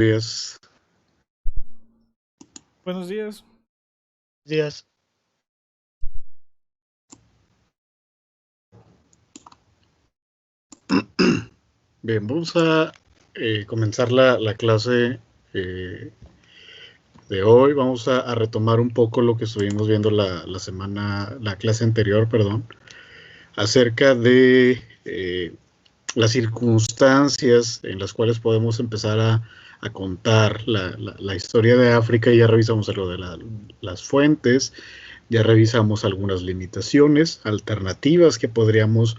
Días. Buenos días. Días. Bien, vamos a comenzar la clase de hoy. Vamos a retomar un poco lo que estuvimos viendo la clase anterior, perdón, acerca de las circunstancias en las cuales podemos empezar a contar la historia de África. Ya revisamos algo de las fuentes, ya revisamos algunas limitaciones, alternativas que podríamos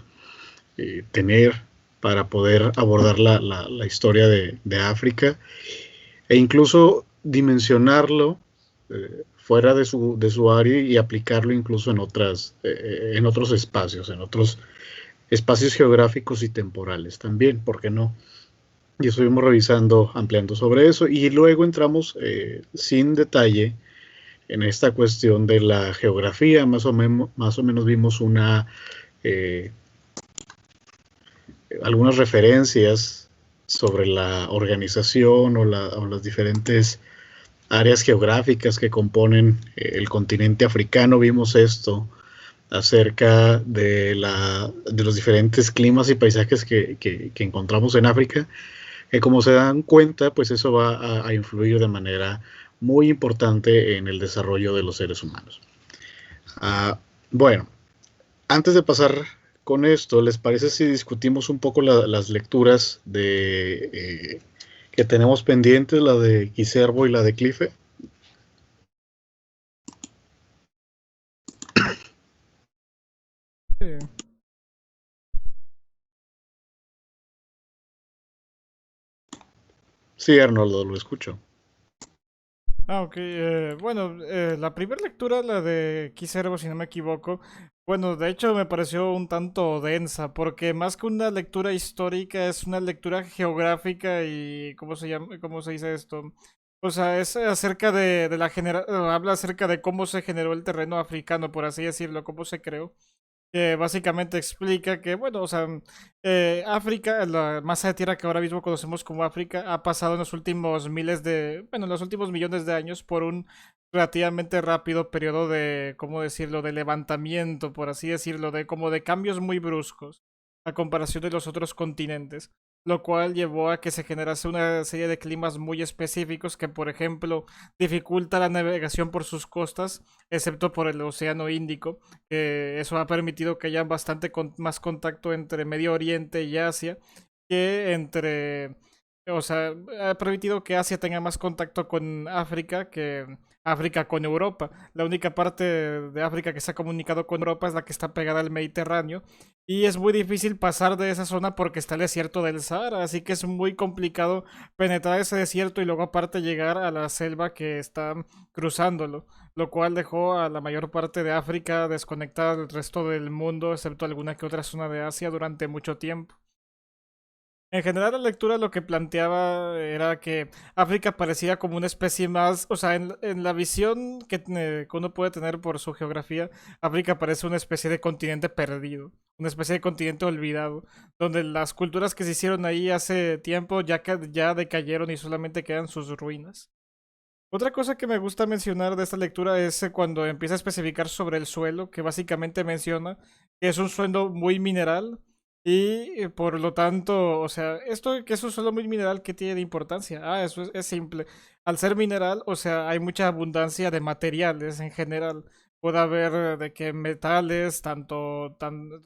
tener para poder abordar la historia de África e incluso dimensionarlo fuera de su área y aplicarlo incluso en otros espacios, en otros espacios geográficos y temporales también, ¿por qué no? Y estuvimos revisando, ampliando sobre eso y luego entramos sin detalle en esta cuestión de la geografía, más o menos vimos eh, algunas referencias sobre la organización o las diferentes áreas geográficas que componen el continente africano. Vimos esto acerca de los diferentes climas y paisajes que encontramos en África, que como se dan cuenta, pues eso va a influir de manera muy importante en el desarrollo de los seres humanos. Bueno, antes de pasar con esto, ¿les parece si discutimos un poco las lecturas que tenemos pendientes, la de Quiservo y la de Clife? Sí. Sí, Arnoldo, lo escucho. Ok. Bueno, la primera lectura, la de Kiservo, si no me equivoco, bueno, de hecho me pareció un tanto densa, porque más que una lectura histórica, es una lectura geográfica y, ¿cómo se llama? ¿Cómo se dice esto? O sea, es acerca de habla acerca de cómo se generó el terreno africano, por así decirlo, cómo se creó. Que básicamente explica que, bueno, o sea, África, la masa de tierra que ahora mismo conocemos como África, ha pasado en los últimos bueno, en los últimos millones de años por un relativamente rápido periodo de, ¿cómo decirlo?, de levantamiento, por así decirlo, de como de cambios muy bruscos a comparación de los otros continentes, lo cual llevó a que se generase una serie de climas muy específicos que, por ejemplo, dificulta la navegación por sus costas, excepto por el Océano Índico, que eso ha permitido que haya más contacto entre Medio Oriente y Asia que entre, o sea, ha permitido que Asia tenga más contacto con África que África con Europa. La única parte de África que se ha comunicado con Europa es la que está pegada al Mediterráneo y es muy difícil pasar de esa zona porque está el desierto del Sahara, así que es muy complicado penetrar ese desierto y luego aparte llegar a la selva que está cruzándolo, lo cual dejó a la mayor parte de África desconectada del resto del mundo, excepto alguna que otra zona de Asia durante mucho tiempo. En general, la lectura lo que planteaba era que África parecía como una especie más, o sea, en la visión que uno puede tener por su geografía, África parece una especie de continente perdido, una especie de continente olvidado, donde las culturas que se hicieron ahí hace tiempo ya decayeron y solamente quedan sus ruinas. Otra cosa que me gusta mencionar de esta lectura es cuando empieza a especificar sobre el suelo, que básicamente menciona que es un suelo muy mineral y por lo tanto, o sea, esto que es un suelo muy mineral, ¿qué tiene de importancia? Ah, eso es simple. Al ser mineral, o sea, hay mucha abundancia de materiales en general. Puede haber de que metales, tanto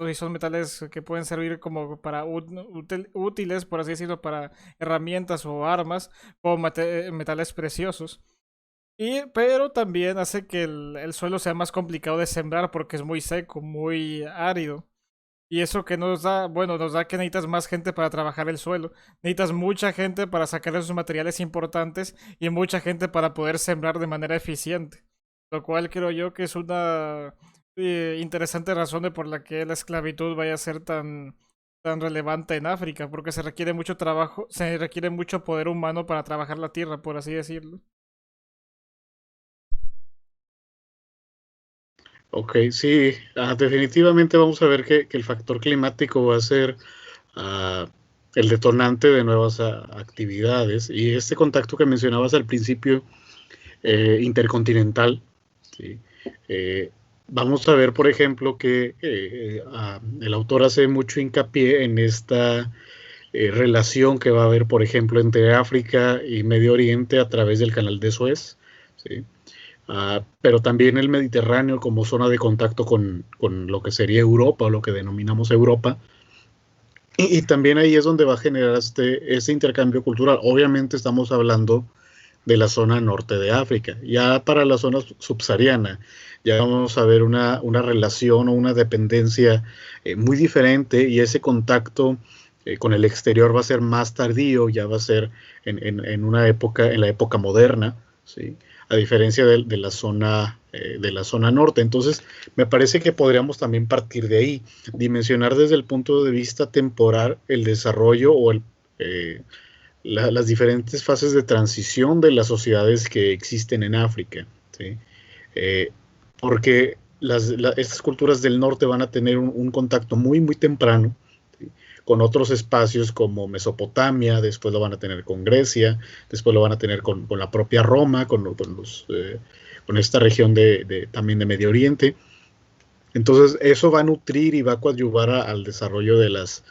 si son metales que pueden servir como para útiles, por así decirlo, para herramientas o armas, o metales preciosos. Pero también hace que el suelo sea más complicado de sembrar porque es muy seco, muy árido. Y eso que nos da, bueno, nos da que necesitas más gente para trabajar el suelo. Necesitas mucha gente para sacar esos materiales importantes y mucha gente para poder sembrar de manera eficiente. Lo cual creo yo que es una interesante razón de por la que la esclavitud vaya a ser tan relevante en África, porque se requiere mucho trabajo, se requiere mucho poder humano para trabajar la tierra, por así decirlo. Ok, sí, definitivamente vamos a ver que el factor climático va a ser ah, el detonante de nuevas actividades. Y este contacto que mencionabas al principio, intercontinental, ¿sí? Vamos a ver, por ejemplo, que el autor hace mucho hincapié en esta relación que va a haber, por ejemplo, entre África y Medio Oriente a través del Canal de Suez, ¿sí? Pero también el Mediterráneo como zona de contacto con lo que sería Europa, o lo que denominamos Europa, y también ahí es donde va a generar este intercambio cultural. Obviamente estamos hablando de la zona norte de África. Ya para la zona subsahariana, ya vamos a ver una relación o una dependencia muy diferente, y ese contacto con el exterior va a ser más tardío, ya va a ser en una época, en la época moderna, ¿sí? A diferencia de la zona norte. Entonces, me parece que podríamos también partir de ahí, dimensionar desde el punto de vista temporal el desarrollo o las diferentes fases de transición de las sociedades que existen en África, ¿sí? Porque estas culturas del norte van a tener un contacto muy, muy temprano, ¿sí? Con otros espacios como Mesopotamia, después lo van a tener con Grecia, después lo van a tener con la propia Roma, con esta región también de Medio Oriente. Entonces, eso va a nutrir y va a coadyuvar al desarrollo de las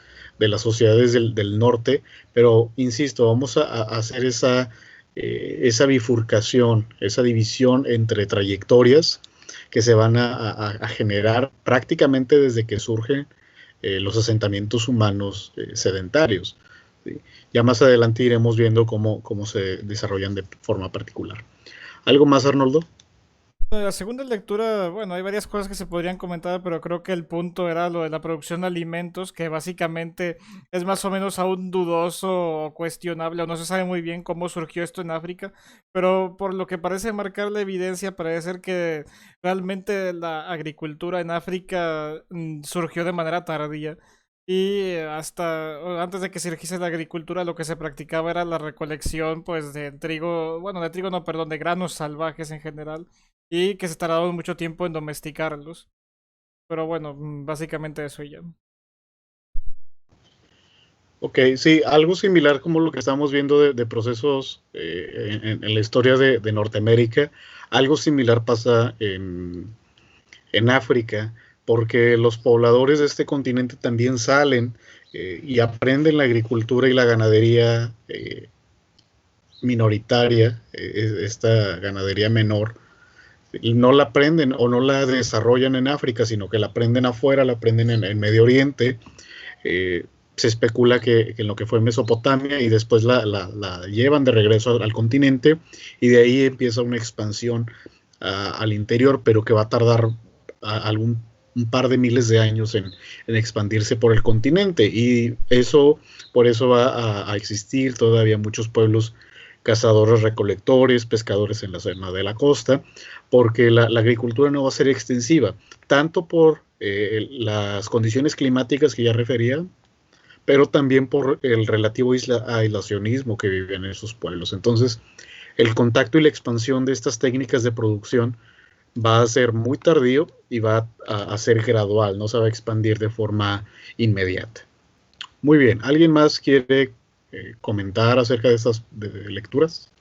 sociedades del norte, pero insisto, vamos a hacer esa bifurcación, esa división entre trayectorias que se van a generar prácticamente desde que surgen los asentamientos humanos sedentarios, ¿sí? Ya más adelante iremos viendo cómo se desarrollan de forma particular. ¿Algo más, Arnoldo? La segunda lectura, bueno, hay varias cosas que se podrían comentar, pero creo que el punto era lo de la producción de alimentos, que básicamente es más o menos aún dudoso o cuestionable, o no se sabe muy bien cómo surgió esto en África, pero por lo que parece marcar la evidencia, parece ser que realmente la agricultura en África surgió de manera tardía. Y hasta antes de que surgiese la agricultura, lo que se practicaba era la recolección, pues, de trigo, bueno, de trigo no, perdón, de granos salvajes en general, y que se tardaron mucho tiempo en domesticarlos. Pero bueno, básicamente eso y ya. Ok, sí, algo similar como lo que estamos viendo de procesos en la historia de Norteamérica, algo similar pasa en África, porque los pobladores de este continente también salen y aprenden la agricultura y la ganadería minoritaria, esta ganadería menor, y no la aprenden o no la desarrollan en África, sino que la aprenden afuera, la aprenden en Medio Oriente. Se especula que en lo que fue Mesopotamia, y después la llevan de regreso al continente, y de ahí empieza una expansión al interior, pero que va a tardar un par de miles de años en expandirse por el continente, y por eso va a existir todavía muchos pueblos cazadores, recolectores, pescadores en la zona de la costa, porque la agricultura no va a ser extensiva, tanto por las condiciones climáticas que ya refería, pero también por el relativo aislacionismo que viven esos pueblos. Entonces, el contacto y la expansión de estas técnicas de producción va a ser muy tardío y va a ser gradual, no se va a expandir de forma inmediata. Muy bien, ¿alguien más quiere comentar acerca de estas lecturas?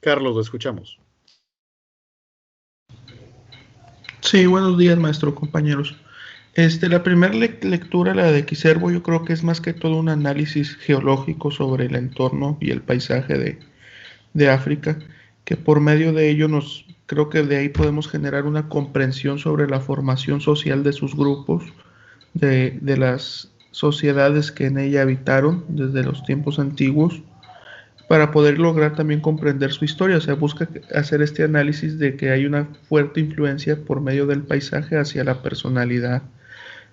Carlos, lo escuchamos. Sí, buenos días, maestro, compañeros. La primera lectura, la de Quiservo, yo creo que es más que todo un análisis geológico sobre el entorno y el paisaje de África, que por medio de ello creo que de ahí podemos generar una comprensión sobre la formación social de sus grupos, de las sociedades que en ella habitaron desde los tiempos antiguos, para poder lograr también comprender su historia. O sea, busca hacer este análisis de que hay una fuerte influencia por medio del paisaje hacia la personalidad.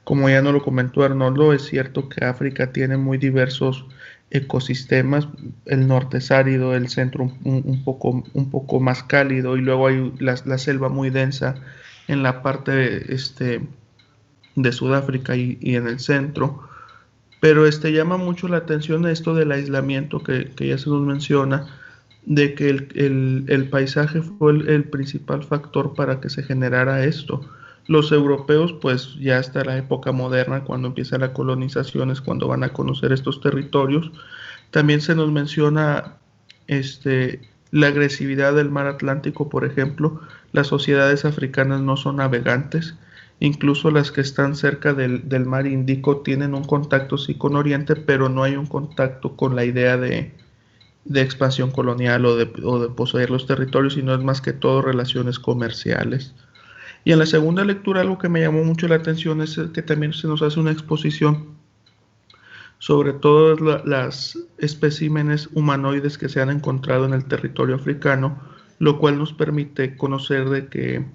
Como ya nos lo comentó Arnoldo, es cierto que África tiene muy diversos ecosistemas. El norte es árido, el centro un poco más cálido, y luego hay la selva muy densa en la parte de Sudáfrica y en el centro. Pero llama mucho la atención esto del aislamiento que ya se nos menciona, de que el paisaje fue el principal factor para que se generara esto. Los europeos, pues ya hasta la época moderna, cuando empieza la colonización, es cuando van a conocer estos territorios. También se nos menciona la agresividad del mar Atlántico, por ejemplo. Las sociedades africanas no son navegantes, incluso las que están cerca del mar Índico tienen un contacto sí con Oriente, pero no hay un contacto con la idea de expansión colonial o de poseer los territorios, sino es más que todo relaciones comerciales. Y en la segunda lectura algo que me llamó mucho la atención es que también se nos hace una exposición sobre todas las especímenes humanoides que se han encontrado en el territorio africano, lo cual nos permite conocer de que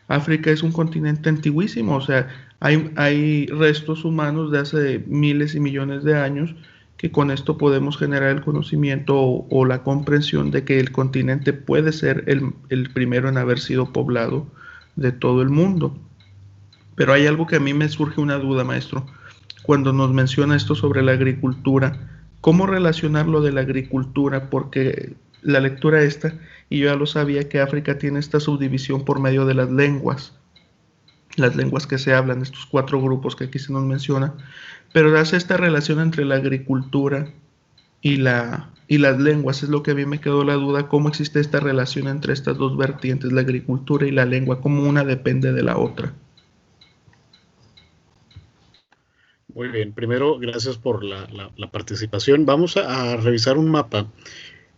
África es un continente antiguísimo, o sea, hay restos humanos de hace miles y millones de años que con esto podemos generar el conocimiento o la comprensión de que el continente puede ser el primero en haber sido poblado de todo el mundo. Pero hay algo que a mí me surge una duda, maestro, cuando nos menciona esto sobre la agricultura. ¿Cómo relacionar lo de la agricultura? Porque la lectura esta, y yo ya lo sabía, que África tiene esta subdivisión por medio de las lenguas que se hablan, estos 4 grupos que aquí se nos menciona, pero hace esta relación entre la agricultura y las lenguas. Es lo que a mí me quedó la duda, cómo existe esta relación entre estas dos vertientes, la agricultura y la lengua, cómo una depende de la otra. Muy bien, primero gracias por la participación. Vamos a revisar un mapa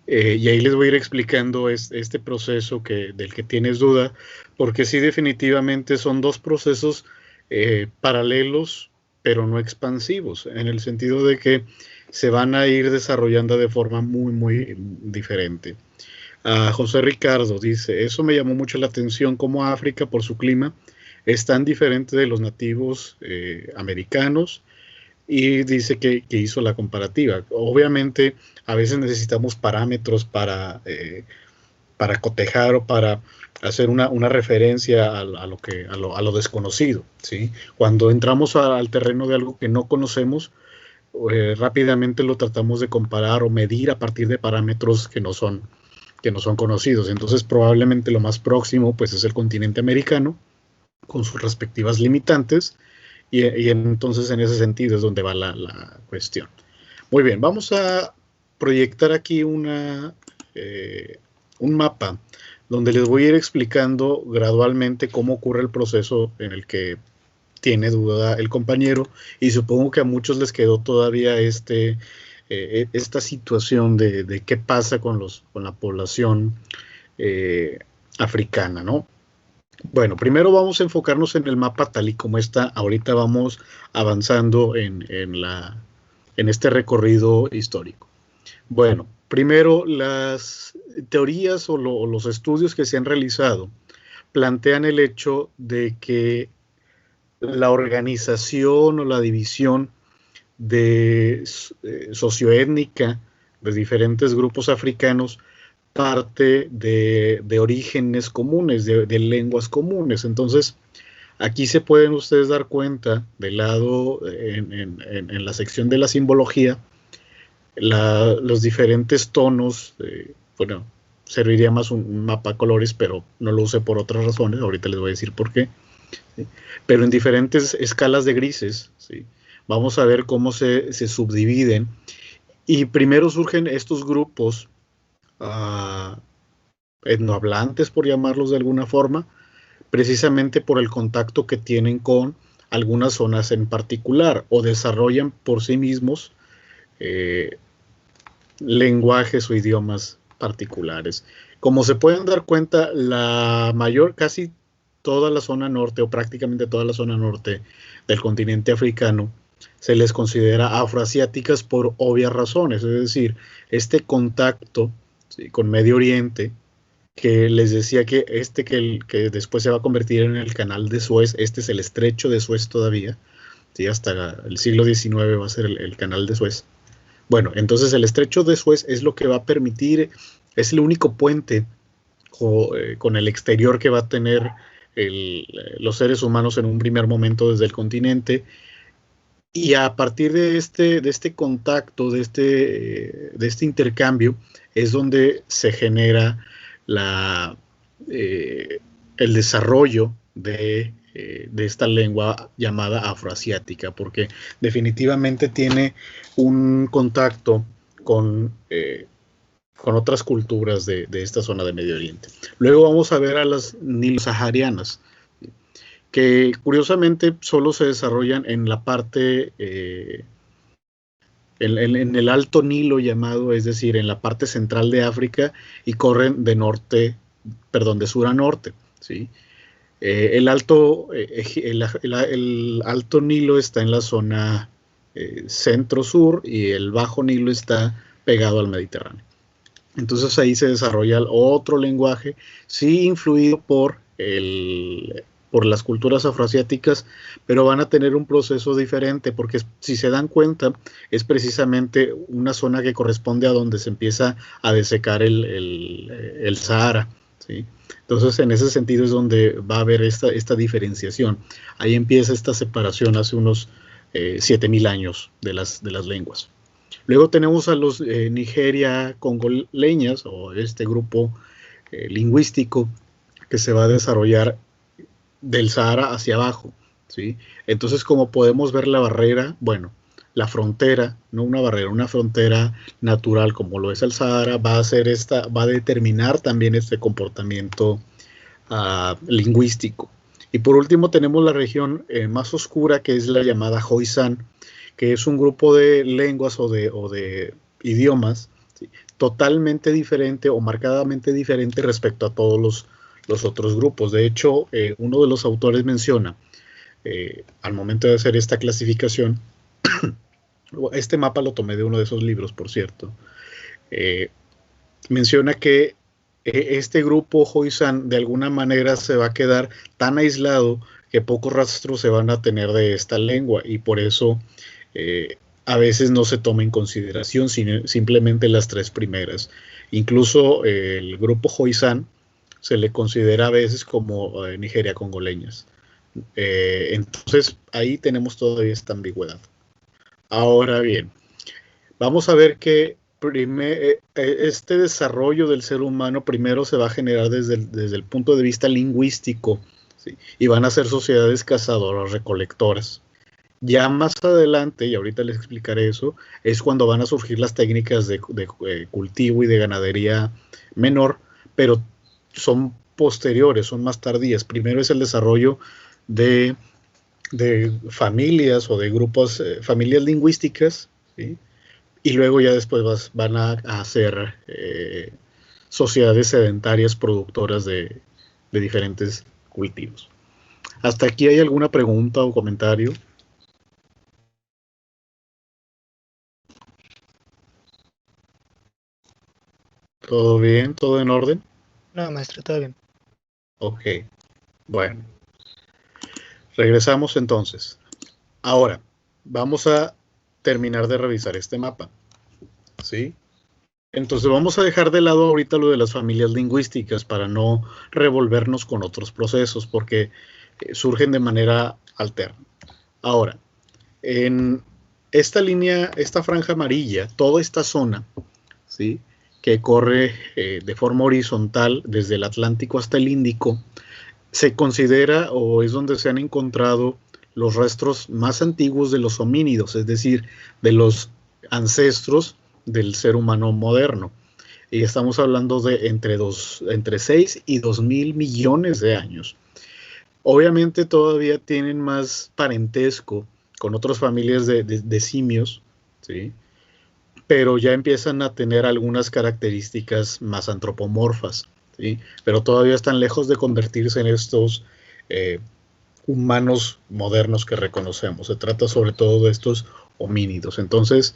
y ahí les voy a ir explicando este proceso del que tienes duda, porque sí, definitivamente son dos procesos paralelos, pero no expansivos, en el sentido de que se van a ir desarrollando de forma muy, muy diferente. José Ricardo dice, eso me llamó mucho la atención, cómo África, por su clima, es tan diferente de los nativos americanos, y dice que hizo la comparativa. Obviamente, a veces necesitamos parámetros para cotejar o para hacer una referencia a lo desconocido, ¿sí? Cuando entramos al terreno de algo que no conocemos, rápidamente lo tratamos de comparar o medir a partir de parámetros que no son conocidos. Entonces, probablemente lo más próximo pues es el continente americano, con sus respectivas limitantes, y entonces en ese sentido es donde va la cuestión. Muy bien, vamos a proyectar aquí un mapa donde les voy a ir explicando gradualmente cómo ocurre el proceso en el que tiene duda el compañero, y supongo que a muchos les quedó todavía esta situación de qué pasa con la población africana, ¿no? Bueno, primero vamos a enfocarnos en el mapa tal y como está. Ahorita vamos avanzando en este recorrido histórico. Bueno, primero las teorías o los estudios que se han realizado plantean el hecho de que la organización o la división socioétnica de diferentes grupos africanos parte de orígenes comunes, de lenguas comunes. Entonces, aquí se pueden ustedes dar cuenta, del lado, en la sección de la simbología, los diferentes tonos. Bueno, serviría más un mapa a colores, pero no lo usé por otras razones, ahorita les voy a decir por qué. ¿Sí? Pero en diferentes escalas de grises, ¿sí? Vamos a ver cómo se subdividen, y primero surgen estos grupos etnohablantes, por llamarlos de alguna forma, precisamente por el contacto que tienen con algunas zonas en particular, o desarrollan por sí mismos lenguajes o idiomas particulares. Como se pueden dar cuenta, casi toda la zona norte, o prácticamente toda la zona norte del continente africano, se les considera afroasiáticas por obvias razones, es decir, este contacto, ¿sí?, con Medio Oriente, que les decía que que después se va a convertir en el canal de Suez. Este es el estrecho de Suez todavía, ¿sí? Hasta el siglo XIX va a ser el canal de Suez. Bueno, entonces el estrecho de Suez es lo que va a permitir, es el único puente con el exterior que va a tener los seres humanos en un primer momento desde el continente. Y a partir de este contacto, de este intercambio, es donde se genera el desarrollo de de esta lengua llamada afroasiática, porque definitivamente tiene un contacto con otras culturas de esta zona de Medio Oriente. Luego vamos a ver a las nilo-saharianas, que curiosamente solo se desarrollan en la parte, en el Alto Nilo llamado, es decir, en la parte central de África, y corren de sur a norte, ¿sí? El Alto Nilo está en la zona centro-sur y el Bajo Nilo está pegado al Mediterráneo. Entonces ahí se desarrolla otro lenguaje, sí influido por las culturas afroasiáticas, pero van a tener un proceso diferente, porque si se dan cuenta, es precisamente una zona que corresponde a donde se empieza a desecar el Sahara, ¿sí? Entonces, en ese sentido es donde va a haber esta diferenciación. Ahí empieza esta separación hace unos 7.000 años de las lenguas. Luego tenemos a los Nigeria-congoleñas, o este grupo lingüístico que se va a desarrollar del Sahara hacia abajo, ¿sí? Entonces, como podemos ver la barrera, bueno, la frontera, no una barrera, una frontera natural como lo es el Sahara, va a determinar también este comportamiento lingüístico. Y por último tenemos la región más oscura, que es la llamada Khoisan, que es un grupo de lenguas o de idiomas, ¿sí?, totalmente diferente o marcadamente diferente respecto a todos los otros grupos. De hecho, uno de los autores menciona, al momento de hacer esta clasificación, este mapa lo tomé de uno de esos libros, por cierto, menciona que este grupo Khoisan de alguna manera se va a quedar tan aislado que pocos rastros se van a tener de esta lengua, y por eso a veces no se toma en consideración simplemente las tres primeras. Incluso el grupo Khoisan se le considera a veces como Nigeria-congoleñas. Entonces ahí tenemos todavía esta ambigüedad. Ahora bien, vamos a ver que este desarrollo del ser humano primero se va a generar desde el punto de vista lingüístico, ¿sí?, y van a ser sociedades cazadoras recolectoras. Ya más adelante, y ahorita les explicaré eso, es cuando van a surgir las técnicas de cultivo y de ganadería menor, pero son posteriores, son más tardías. Primero es el desarrollo de familias o de grupos, familias lingüísticas, ¿sí?, y luego ya después van a hacer sociedades sedentarias productoras de diferentes cultivos. ¿Hasta aquí hay alguna pregunta o comentario? ¿Todo bien? ¿Todo en orden? No, maestro, todo bien. Ok, bueno. Regresamos entonces. Ahora, vamos a terminar de revisar este mapa, ¿sí? Entonces vamos a dejar de lado ahorita lo de las familias lingüísticas para no revolvernos con otros procesos, porque surgen de manera alterna. Ahora, en esta línea, esta franja amarilla, toda esta zona, ¿sí?, que corre de forma horizontal desde el Atlántico hasta el Índico, se considera, o es donde se han encontrado los restos más antiguos de los homínidos, es decir, de los ancestros del ser humano moderno. Y estamos hablando de entre 6 y 2.000 millones de años. Obviamente todavía tienen más parentesco con otras familias de simios, ¿sí?, pero ya empiezan a tener algunas características más antropomorfas, ¿sí?, pero todavía están lejos de convertirse en estos humanos modernos que reconocemos. Se trata sobre todo de estos homínidos. Entonces,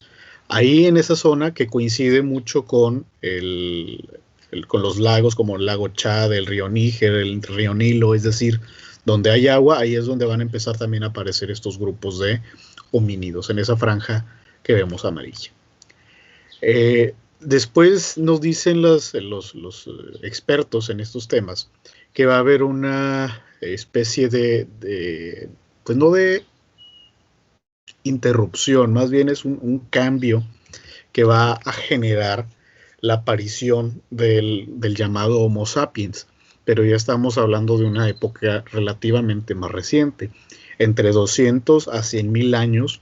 ahí en esa zona que coincide mucho con con los lagos como el lago Chad, el río Níger, el río Nilo, es decir, donde hay agua, ahí es donde van a empezar también a aparecer estos grupos de homínidos, en esa franja que vemos amarilla. Después nos dicen los expertos en estos temas que va a haber una especie pues no de interrupción, más bien es un cambio que va a generar la aparición del llamado Homo sapiens. pero ya estamos hablando de una época relativamente más reciente, entre 200 a 100.000 años,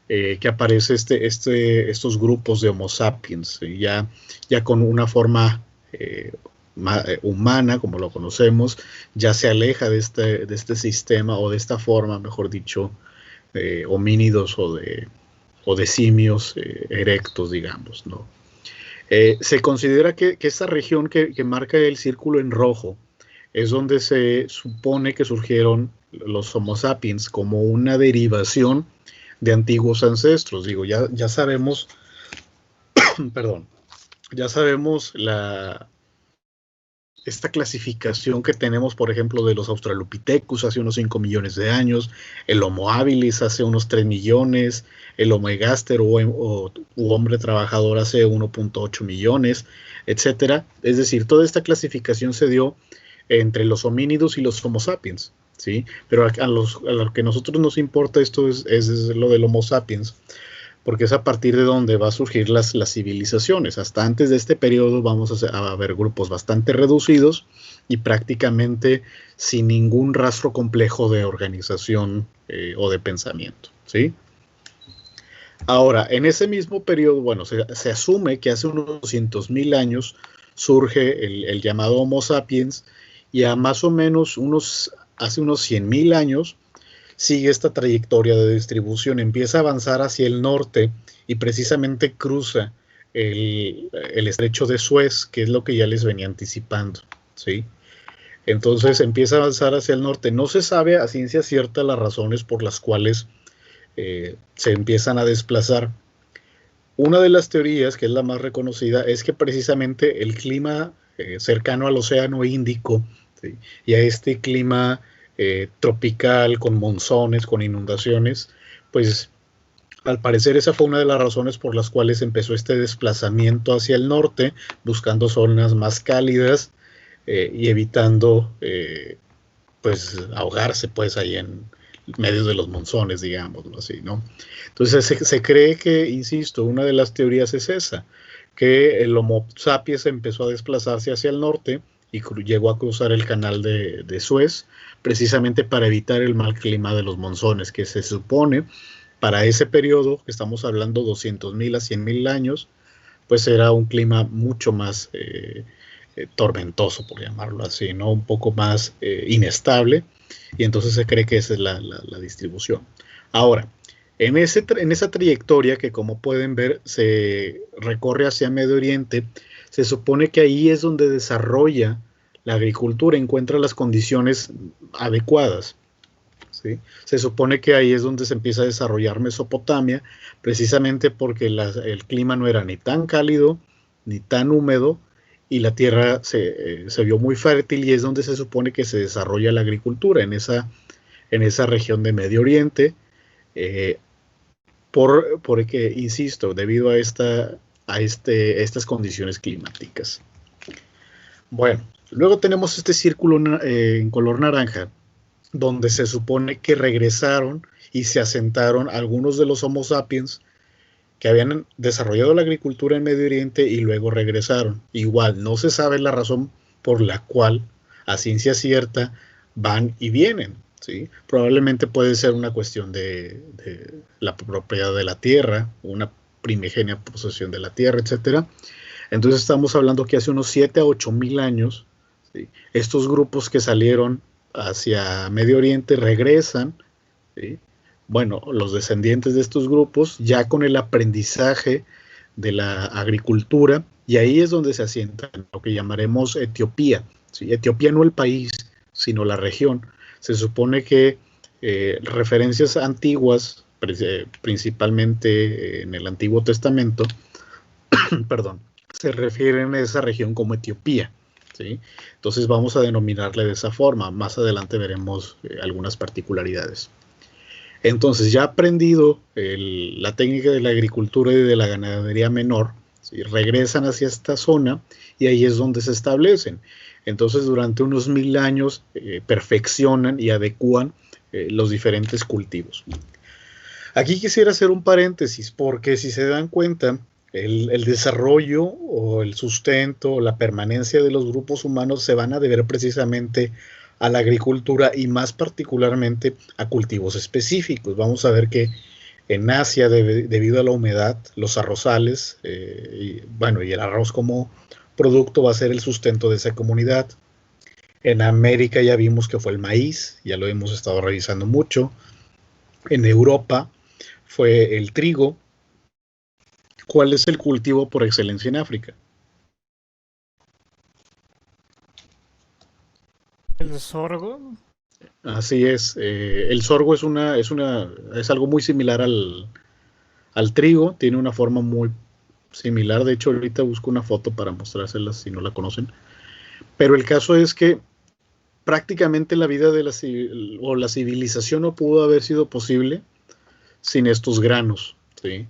que aparece estos grupos de Homo sapiens, ya con una forma humana, como lo conocemos, ya se aleja de este sistema, o de esta forma, mejor dicho, homínidos o de simios erectos, digamos, ¿no? Se considera que esta región que marca el círculo en rojo es donde se supone que surgieron los Homo sapiens, como una derivación de antiguos ancestros. Digo, ya sabemos, perdón, ya sabemos esta clasificación que tenemos, por ejemplo, de los Australopithecus hace unos 5 millones de años, el Homo habilis hace unos 3 millones, el Homo ergaster u hombre trabajador hace 1.8 millones, etcétera. Es decir, toda esta clasificación se dio entre los homínidos y los Homo sapiens, ¿sí? Pero a lo que a nosotros nos importa esto es lo del Homo sapiens, porque es a partir de donde va a surgir las civilizaciones. Hasta antes de este periodo vamos a ver grupos bastante reducidos y prácticamente sin ningún rastro complejo de organización o de pensamiento, ¿sí? Ahora, en ese mismo periodo, bueno, se asume que hace unos 200.000 años surge el llamado Homo sapiens, y a más o menos hace unos 100.000 años sigue esta trayectoria de distribución, empieza a avanzar hacia el norte y precisamente cruza el estrecho de Suez, que es lo que ya les venía anticipando, ¿sí? Entonces empieza a avanzar hacia el norte. No se sabe a ciencia cierta las razones por las cuales se empiezan a desplazar. Una de las teorías, que es la más reconocida, es que precisamente el clima cercano al Océano Índico, ¿sí?, y a este clima tropical, con monzones, con inundaciones, pues al parecer esa fue una de las razones por las cuales empezó este desplazamiento hacia el norte, buscando zonas más cálidas y evitando pues ahogarse pues ahí en medio de los monzones, digámoslo así, ¿no? Entonces se cree que, insisto, una de las teorías es esa, que el Homo sapiens empezó a desplazarse hacia el norte y llegó a cruzar el canal de Suez, precisamente para evitar el mal clima de los monzones, que se supone para ese periodo, que estamos hablando 200.000 a 100.000 años, pues era un clima mucho más tormentoso, por llamarlo así, ¿no? Un poco más inestable, y entonces se cree que esa es la distribución. Ahora, en esa trayectoria, que como pueden ver se recorre hacia Medio Oriente, se supone que ahí es donde desarrolla la agricultura, encuentra las condiciones adecuadas, ¿sí? Se supone que ahí es donde se empieza a desarrollar Mesopotamia, precisamente porque el clima no era ni tan cálido ni tan húmedo, y la tierra se vio muy fértil, y es donde se supone que se desarrolla la agricultura, en esa región de Medio Oriente, porque, insisto, debido a estas condiciones climáticas. Bueno, luego tenemos este círculo en color naranja, donde se supone que regresaron y se asentaron algunos de los Homo sapiens que habían desarrollado la agricultura en Medio Oriente y luego regresaron. Igual, no se sabe la razón por la cual, a ciencia cierta, van y vienen, ¿sí? Probablemente puede ser una cuestión de la propiedad de la tierra, una primigenia posesión de la tierra, etcétera. Entonces estamos hablando que hace unos 7 a 8.000 años, ¿sí?, estos grupos que salieron hacia Medio Oriente regresan, ¿sí? Bueno, los descendientes de estos grupos, ya con el aprendizaje de la agricultura, y ahí es donde se asientan lo que llamaremos Etiopía, ¿sí? Etiopía no el país, sino la región. Se supone que referencias antiguas, principalmente en el Antiguo Testamento, perdón, se refieren a esa región como Etiopía, ¿sí? Entonces vamos a denominarle de esa forma. Más adelante veremos algunas particularidades. Entonces, ya aprendido la técnica de la agricultura y de la ganadería menor, ¿sí?, regresan hacia esta zona y ahí es donde se establecen. Entonces, durante unos 1.000 años perfeccionan y adecúan los diferentes cultivos. Aquí quisiera hacer un paréntesis, porque si se dan cuenta, El desarrollo o el sustento o la permanencia de los grupos humanos se van a deber precisamente a la agricultura y más particularmente a cultivos específicos. Vamos a ver que en Asia, debido a la humedad, los arrozales, y el arroz como producto va a ser el sustento de esa comunidad. En América ya vimos que fue el maíz, ya lo hemos estado revisando mucho. En Europa fue el trigo. ¿Cuál es el cultivo por excelencia en África? El sorgo. Así es. El sorgo es algo muy similar al trigo. Tiene una forma muy similar. De hecho, ahorita busco una foto para mostrárselas si no la conocen. Pero el caso es que prácticamente la vida de la civilización no pudo haber sido posible sin estos granos, ¿sí?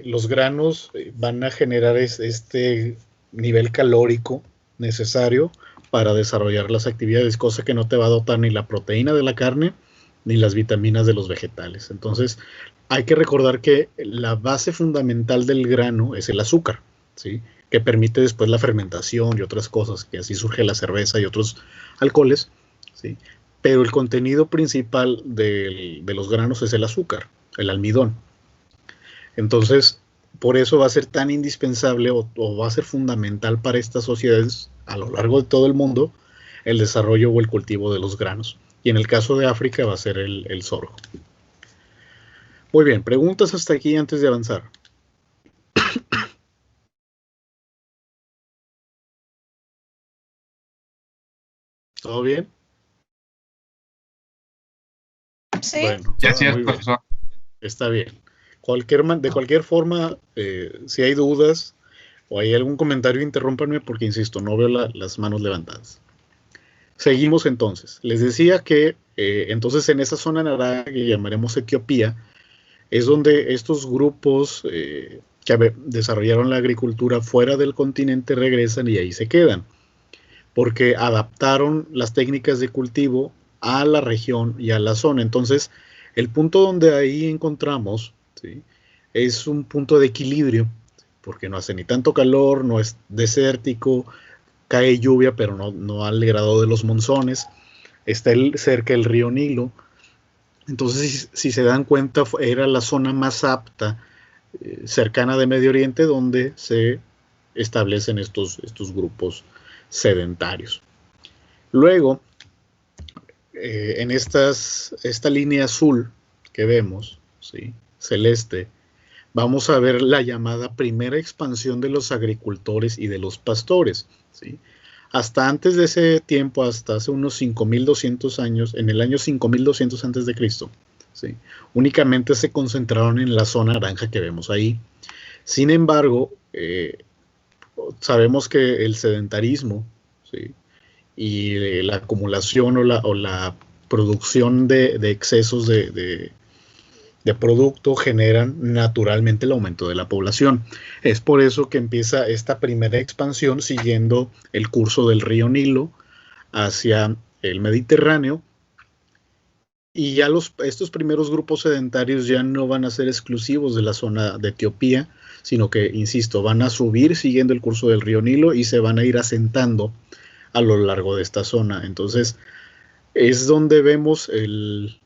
Los granos van a generar este nivel calórico necesario para desarrollar las actividades, cosa que no te va a dotar ni la proteína de la carne ni las vitaminas de los vegetales. Entonces, hay que recordar que la base fundamental del grano es el azúcar, ¿sí? Que permite después la fermentación y otras cosas, que así surge la cerveza y otros alcoholes, ¿sí? Pero el contenido principal de los granos es el azúcar, el almidón. Entonces, por eso va a ser tan indispensable o va a ser fundamental para estas sociedades a lo largo de todo el mundo el desarrollo o el cultivo de los granos. Y en el caso de África va a ser el sorgo. Muy bien, preguntas hasta aquí antes de avanzar. ¿Todo bien? Sí. Bueno, Ya sí, muy bien. profesor. Está bien. De cualquier forma, si hay dudas o hay algún comentario, interrúmpanme porque, insisto, no veo las manos levantadas. Seguimos entonces. Les decía que entonces en esa zona naranja que llamaremos Etiopía, es donde estos grupos que desarrollaron la agricultura fuera del continente regresan y ahí se quedan, porque adaptaron las técnicas de cultivo a la región y a la zona. Entonces, el punto donde ahí encontramos, ¿sí?, es un punto de equilibrio, porque no hace ni tanto calor, no es desértico, cae lluvia, pero no al grado de los monzones, está cerca del río Nilo. Entonces, si se dan cuenta, era la zona más apta, cercana de Medio Oriente, donde se establecen estos grupos sedentarios. Luego, en esta línea azul que vemos, ¿sí?, celeste, vamos a ver la llamada primera expansión de los agricultores y de los pastores, ¿sí? Hasta antes de ese tiempo, hasta hace unos 5200 años, en el año 5200 antes de Cristo, ¿sí?, únicamente se concentraron en la zona naranja que vemos ahí. Sin embargo, sabemos que el sedentarismo, ¿sí?, y la acumulación o la producción de excesos de producto generan naturalmente el aumento de la población. Es por eso que empieza esta primera expansión siguiendo el curso del río Nilo hacia el Mediterráneo, y ya estos primeros grupos sedentarios ya no van a ser exclusivos de la zona de Etiopía, sino que, insisto, van a subir siguiendo el curso del río Nilo y se van a ir asentando a lo largo de esta zona. Entonces, es donde vemos el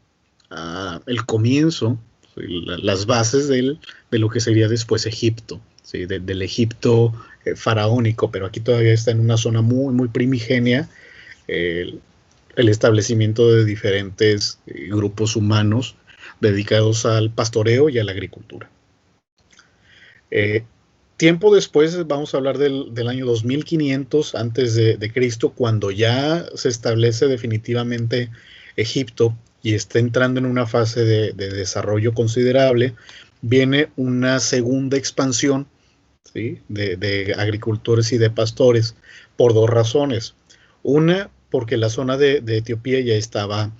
comienzo, ¿sí?, las bases de lo que sería después Egipto, ¿sí?, del Egipto faraónico, pero aquí todavía está en una zona muy, muy primigenia, el establecimiento de diferentes grupos humanos dedicados al pastoreo y a la agricultura. Tiempo después vamos a hablar del año 2500 antes de Cristo, cuando ya se establece definitivamente Egipto y está entrando en una fase de desarrollo considerable. Viene una segunda expansión, ¿sí?, de agricultores y de pastores, por dos razones. Una, porque la zona de Etiopía ya estaba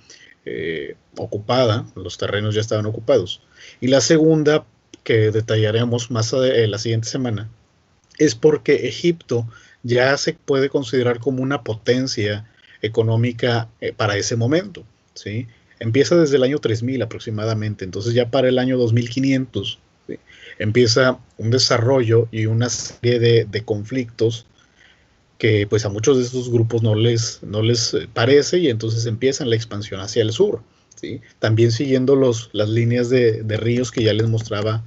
ocupada, los terrenos ya estaban ocupados. Y la segunda, que detallaremos más la siguiente semana, es porque Egipto ya se puede considerar como una potencia económica para ese momento, ¿sí? Empieza desde el año 3000 aproximadamente, entonces ya para el año 2500, ¿sí?, empieza un desarrollo y una serie de conflictos que pues a muchos de estos grupos no les parece, y entonces empiezan la expansión hacia el sur, ¿sí? También siguiendo las líneas de ríos que ya les mostraba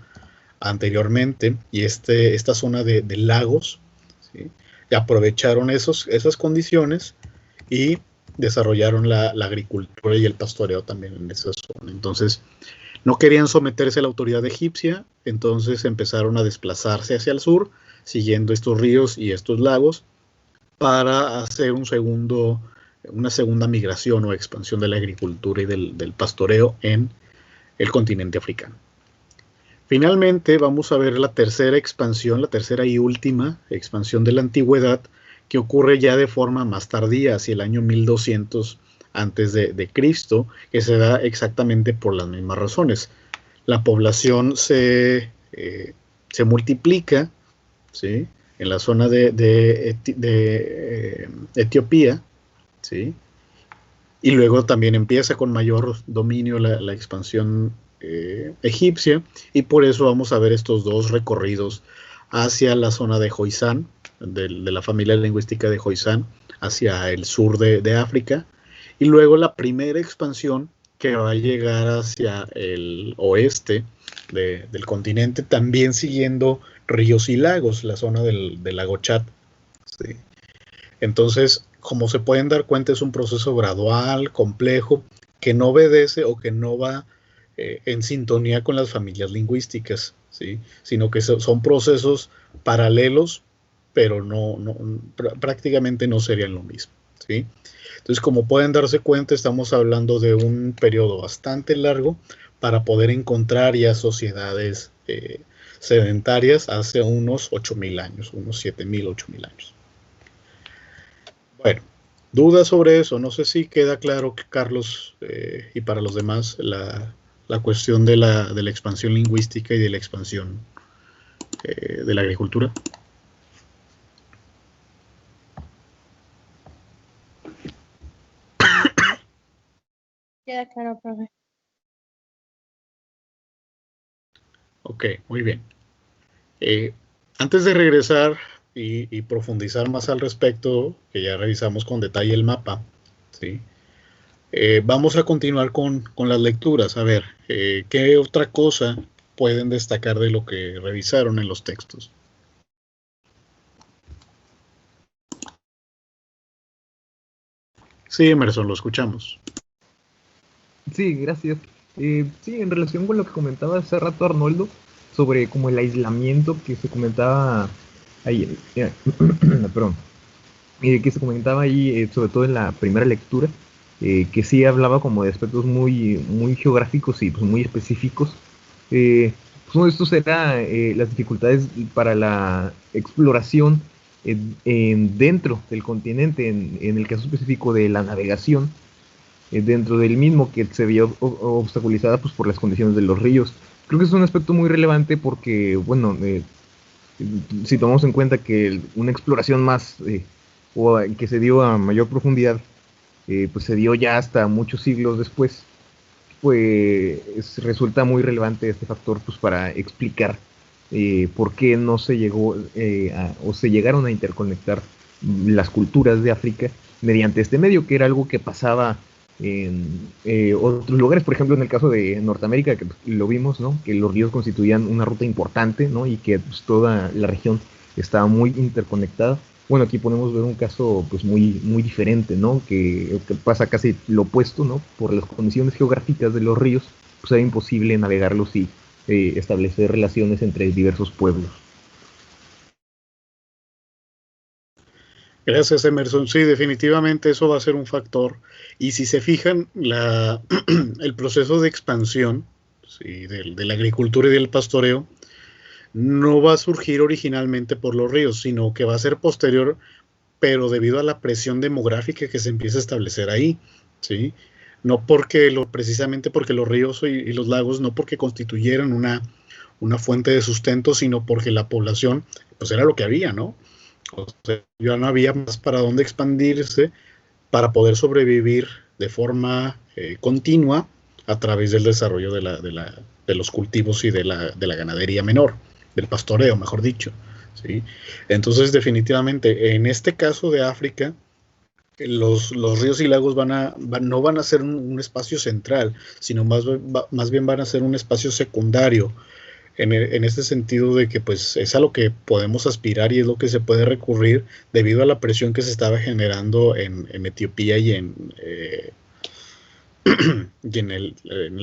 anteriormente, y esta zona de lagos, ¿sí? Y aprovecharon esas condiciones y desarrollaron la agricultura y el pastoreo también en esa zona. Entonces, no querían someterse a la autoridad egipcia, entonces empezaron a desplazarse hacia el sur, siguiendo estos ríos y estos lagos, para hacer una segunda migración o expansión de la agricultura y del pastoreo en el continente africano. Finalmente vamos a ver la tercera expansión, la tercera y última expansión de la antigüedad, que ocurre ya de forma más tardía, hacia el año 1200 antes de Cristo, que se da exactamente por las mismas razones. La población se multiplica, ¿sí?, en la zona de Etiopía, ¿sí?, y luego también empieza con mayor dominio la expansión egipcia, y por eso vamos a ver estos dos recorridos hacia la zona de Joisán, de la familia lingüística de Joisán, hacia el sur de África, y luego la primera expansión que va a llegar hacia el oeste del continente, también siguiendo ríos y lagos, la zona del lago Chad, ¿sí? Entonces, como se pueden dar cuenta, es un proceso gradual, complejo, que no obedece o que no va en sintonía con las familias lingüísticas, ¿sí?, sino que son procesos paralelos, pero prácticamente no serían lo mismo, ¿sí? Entonces, como pueden darse cuenta, estamos hablando de un periodo bastante largo para poder encontrar ya sociedades sedentarias hace unos 8.000 años, unos 7.000, 8.000 años. Bueno, dudas sobre eso. No sé si queda claro, Carlos, y para los demás, la cuestión de la expansión lingüística y de la expansión de la agricultura. Queda claro, profe. Ok, muy bien. Antes de regresar y profundizar más al respecto, que ya revisamos con detalle el mapa, ¿sí?, vamos a continuar con las lecturas. A ver, ¿qué otra cosa pueden destacar de lo que revisaron en los textos? Sí, Emerson, lo escuchamos. Sí, gracias. Sí, en relación con lo que comentaba hace rato Arnoldo, sobre como el aislamiento que se comentaba ahí, perdón, que se comentaba ahí, sobre todo en la primera lectura, que sí hablaba como de aspectos muy, muy geográficos y pues, muy específicos. Pues uno de estos era las dificultades para la exploración dentro del continente, en el caso específico de la navegación, dentro del mismo, que se vio obstaculizada pues, por las condiciones de los ríos. Creo que es un aspecto muy relevante porque, bueno, si tomamos en cuenta que una exploración más o que se dio a mayor profundidad, pues se dio ya hasta muchos siglos después, pues resulta muy relevante este factor pues, para explicar por qué no se llegó o se llegaron a interconectar las culturas de África mediante este medio, que era algo que pasaba en otros lugares. Por ejemplo, en el caso de Norteamérica, que lo vimos, ¿no?, que los ríos constituían una ruta importante, ¿no?, y que pues, toda la región estaba muy interconectada. Bueno, aquí podemos ver un caso pues muy, muy diferente, ¿no?, que pasa casi lo opuesto, ¿no?, por las condiciones geográficas de los ríos, pues era imposible navegarlos y establecer relaciones entre diversos pueblos. Gracias, Emerson. Sí, definitivamente eso va a ser un factor. Y si se fijan, el proceso de expansión, ¿sí?, de la agricultura y del pastoreo no va a surgir originalmente por los ríos, sino que va a ser posterior, pero debido a la presión demográfica que se empieza a establecer ahí, ¿sí? No precisamente porque los ríos y los lagos, no porque constituyeran una fuente de sustento, sino porque la población, pues era lo que había, ¿no? O sea, ya no había más para dónde expandirse para poder sobrevivir de forma continua a través del desarrollo de los cultivos y de la ganadería menor, del pastoreo, mejor dicho, ¿sí? Entonces, definitivamente, en este caso de África, los ríos y lagos no van a ser un espacio central, sino más bien van a ser un espacio secundario, en este sentido de que pues es a lo que podemos aspirar y es lo que se puede recurrir debido a la presión que se estaba generando en Etiopía y en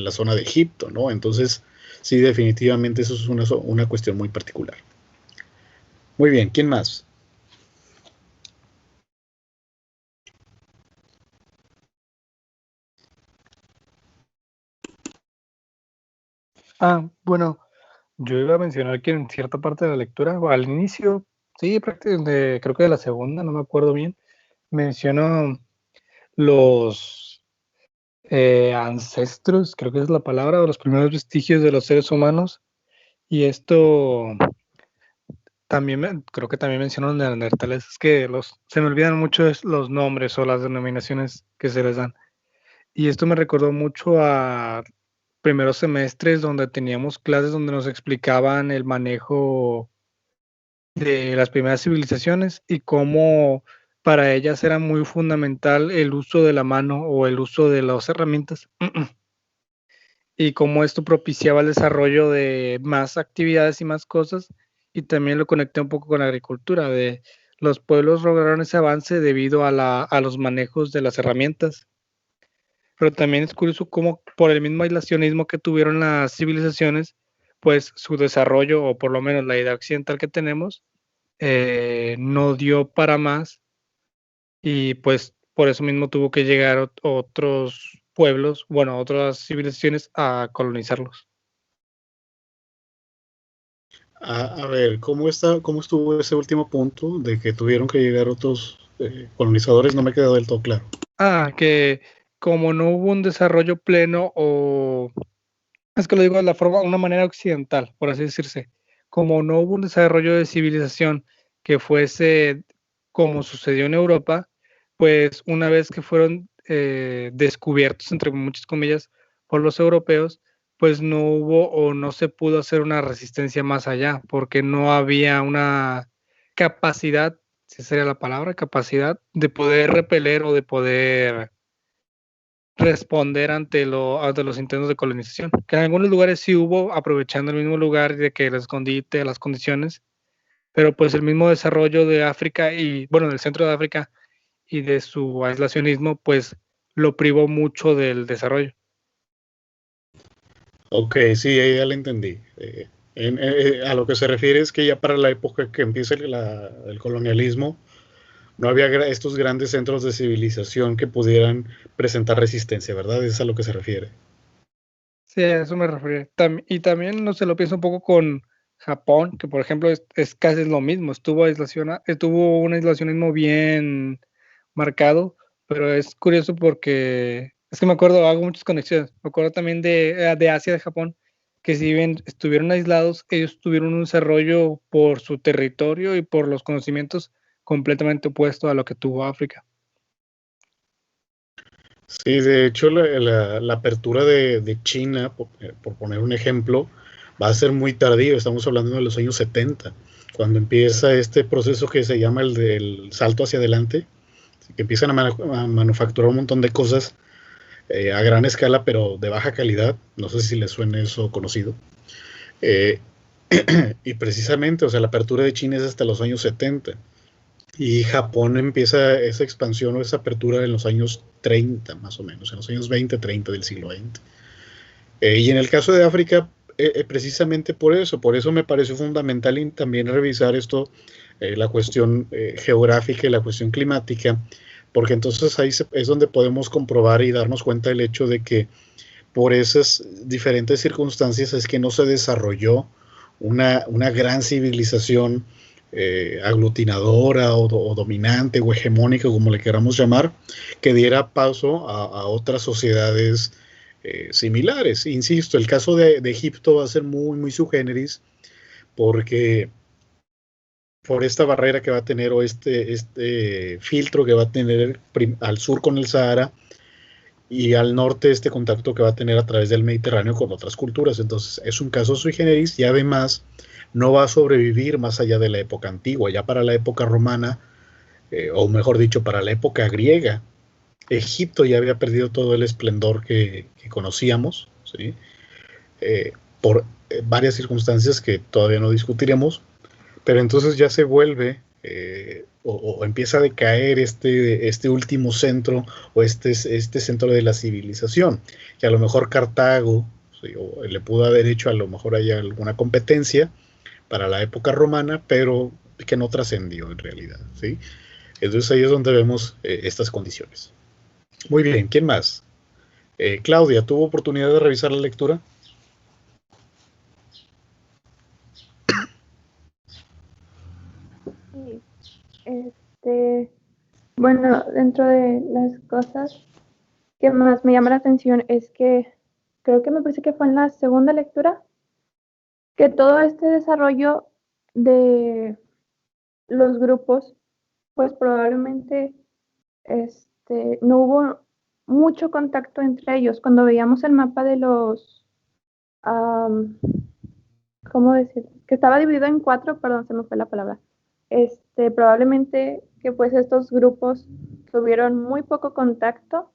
la zona de Egipto, ¿no? Entonces, sí, definitivamente eso es una cuestión muy particular. Muy bien, ¿quién más? Bueno, yo iba a mencionar que en cierta parte de la lectura, o al inicio, sí, prácticamente, creo que de la segunda, no me acuerdo bien, mencionó los ancestros, creo que es la palabra, o los primeros vestigios de los seres humanos, y esto también, creo que también mencionó los neandertales, es que se me olvidan mucho los nombres o las denominaciones que se les dan, y esto me recordó mucho a primeros semestres donde teníamos clases donde nos explicaban el manejo de las primeras civilizaciones y cómo para ellas era muy fundamental el uso de la mano o el uso de las herramientas y cómo esto propiciaba el desarrollo de más actividades y más cosas, y también lo conecté un poco con la agricultura, de los pueblos lograron ese avance debido a los manejos de las herramientas. Pero también es curioso cómo por el mismo aislacionismo que tuvieron las civilizaciones, pues su desarrollo, o por lo menos la idea occidental que tenemos, no dio para más, y pues por eso mismo tuvo que llegar otros pueblos, bueno, otras civilizaciones a colonizarlos. A ver, ¿cómo estuvo ese último punto de que tuvieron que llegar otros colonizadores? No me quedó del todo claro. Que como no hubo un desarrollo pleno, o es que lo digo de una manera occidental, por así decirse, como no hubo un desarrollo de civilización que fuese como sucedió en Europa, pues una vez que fueron descubiertos, entre muchas comillas, por los europeos, pues no hubo o no se pudo hacer una resistencia más allá, porque no había una capacidad, si sería la palabra, capacidad de poder repeler o de poder responder ante los intentos de colonización, que en algunos lugares sí hubo, aprovechando el mismo lugar de que el escondite, las condiciones, pero pues el mismo desarrollo de África y, bueno, del centro de África y de su aislacionismo, pues lo privó mucho del desarrollo. Ok, sí, ahí ya le entendí. A lo que se refiere es que ya para la época que empieza el colonialismo, no había estos grandes centros de civilización que pudieran presentar resistencia, ¿verdad? Es a lo que se refiere. Sí, a eso me refiero. Y también, no se lo pienso un poco con Japón, que por ejemplo es casi lo mismo, tuvo un aislacionismo bien marcado, pero es curioso porque es que me acuerdo, hago muchas conexiones, me acuerdo también de Asia, de Japón, que si bien estuvieron aislados, ellos tuvieron un desarrollo por su territorio y por los conocimientos completamente opuesto a lo que tuvo África. Sí, de hecho la apertura de China, por poner un ejemplo, va a ser muy tardío, estamos hablando de los años 70, cuando empieza este proceso que se llama el del salto hacia adelante, que empiezan a manufacturar un montón de cosas a gran escala, pero de baja calidad, no sé si les suena eso conocido. Y precisamente, o sea, la apertura de China es hasta los años 70. Y Japón empieza esa expansión o esa apertura en los años 30, más o menos, en los años 20, 30 del siglo XX. Y en el caso de África, precisamente por eso me pareció fundamental también revisar esto, la cuestión geográfica y la cuestión climática, porque entonces ahí es donde podemos comprobar y darnos cuenta del hecho de que por esas diferentes circunstancias es que no se desarrolló una gran civilización aglutinadora o dominante o hegemónica, como le queramos llamar, que diera paso a otras sociedades similares. Insisto, el caso de Egipto va a ser muy, muy sui generis, porque por esta barrera que va a tener o este filtro que va a tener al sur con el Sahara, y al norte este contacto que va a tener a través del Mediterráneo con otras culturas. Entonces es un caso sui generis y además no va a sobrevivir más allá de la época antigua. Ya para la época romana, o mejor dicho, para la época griega, Egipto ya había perdido todo el esplendor que conocíamos, ¿sí? Por varias circunstancias que todavía no discutiremos, pero entonces ya se vuelve o empieza a decaer este último centro o este centro de la civilización, que a lo mejor Cartago, ¿sí? O le pudo haber hecho a lo mejor haya alguna competencia para la época romana, pero que no trascendió en realidad, ¿sí? Entonces ahí es donde vemos estas condiciones. Muy bien, ¿quién más? Claudia, ¿tuvo oportunidad de revisar la lectura? Sí, bueno, dentro de las cosas que más me llama la atención es que creo que me parece que fue en la segunda lectura que todo este desarrollo de los grupos, pues probablemente no hubo mucho contacto entre ellos. Cuando veíamos el mapa de los, am, ¿cómo decir? Que estaba dividido en cuatro, perdón, se me fue la palabra. Probablemente que pues estos grupos tuvieron muy poco contacto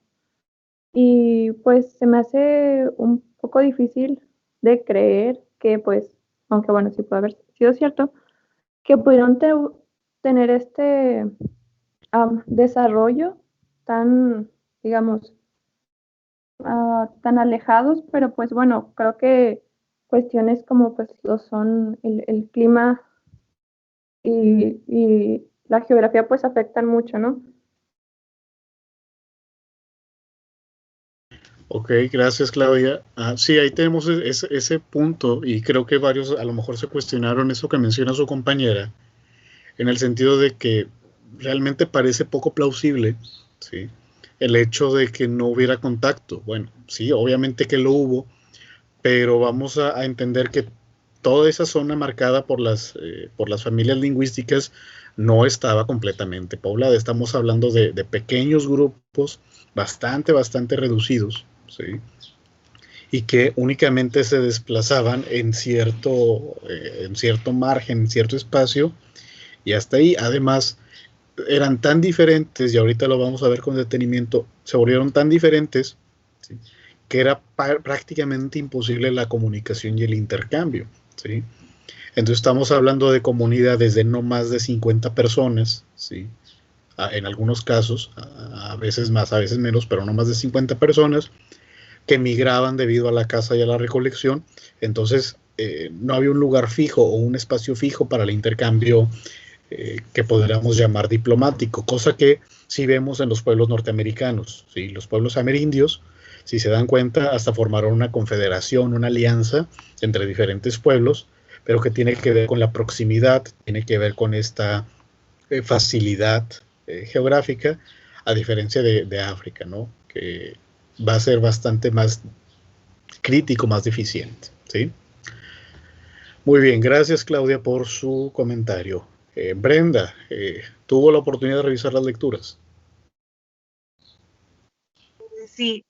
y pues se me hace un poco difícil de creer que pues, aunque bueno, sí puede haber sido cierto, que pudieron tener desarrollo tan, digamos, tan alejados, pero pues bueno, creo que cuestiones como pues lo son el clima y la geografía pues afectan mucho, ¿no? Ok, gracias Claudia. Sí, ahí tenemos ese punto y creo que varios a lo mejor se cuestionaron eso que menciona su compañera, en el sentido de que realmente parece poco plausible, ¿sí? El hecho de que no hubiera contacto. Bueno, sí, obviamente que lo hubo, pero vamos a entender que toda esa zona marcada por las familias lingüísticas no estaba completamente poblada. Estamos hablando de pequeños grupos bastante reducidos, ¿sí? Y que únicamente se desplazaban en cierto margen, en cierto espacio, y hasta ahí. Además, eran tan diferentes, y ahorita lo vamos a ver con detenimiento, se volvieron tan diferentes, ¿sí? Que era prácticamente imposible la comunicación y el intercambio, ¿sí? Entonces estamos hablando de comunidades de no más de 50 personas, ¿sí? En algunos casos, a veces más, a veces menos, pero no más de 50 personas, que migraban debido a la caza y a la recolección. Entonces no había un lugar fijo o un espacio fijo para el intercambio que podríamos llamar diplomático, cosa que sí vemos en los pueblos norteamericanos, ¿sí? Los pueblos amerindios, si se dan cuenta, hasta formaron una confederación, una alianza entre diferentes pueblos, pero que tiene que ver con la proximidad, tiene que ver con esta facilidad geográfica, a diferencia de África, ¿no? Que va a ser bastante más crítico, más deficiente, ¿sí? Muy bien, gracias Claudia por su comentario. Brenda, ¿tuvo la oportunidad de revisar las lecturas? Sí,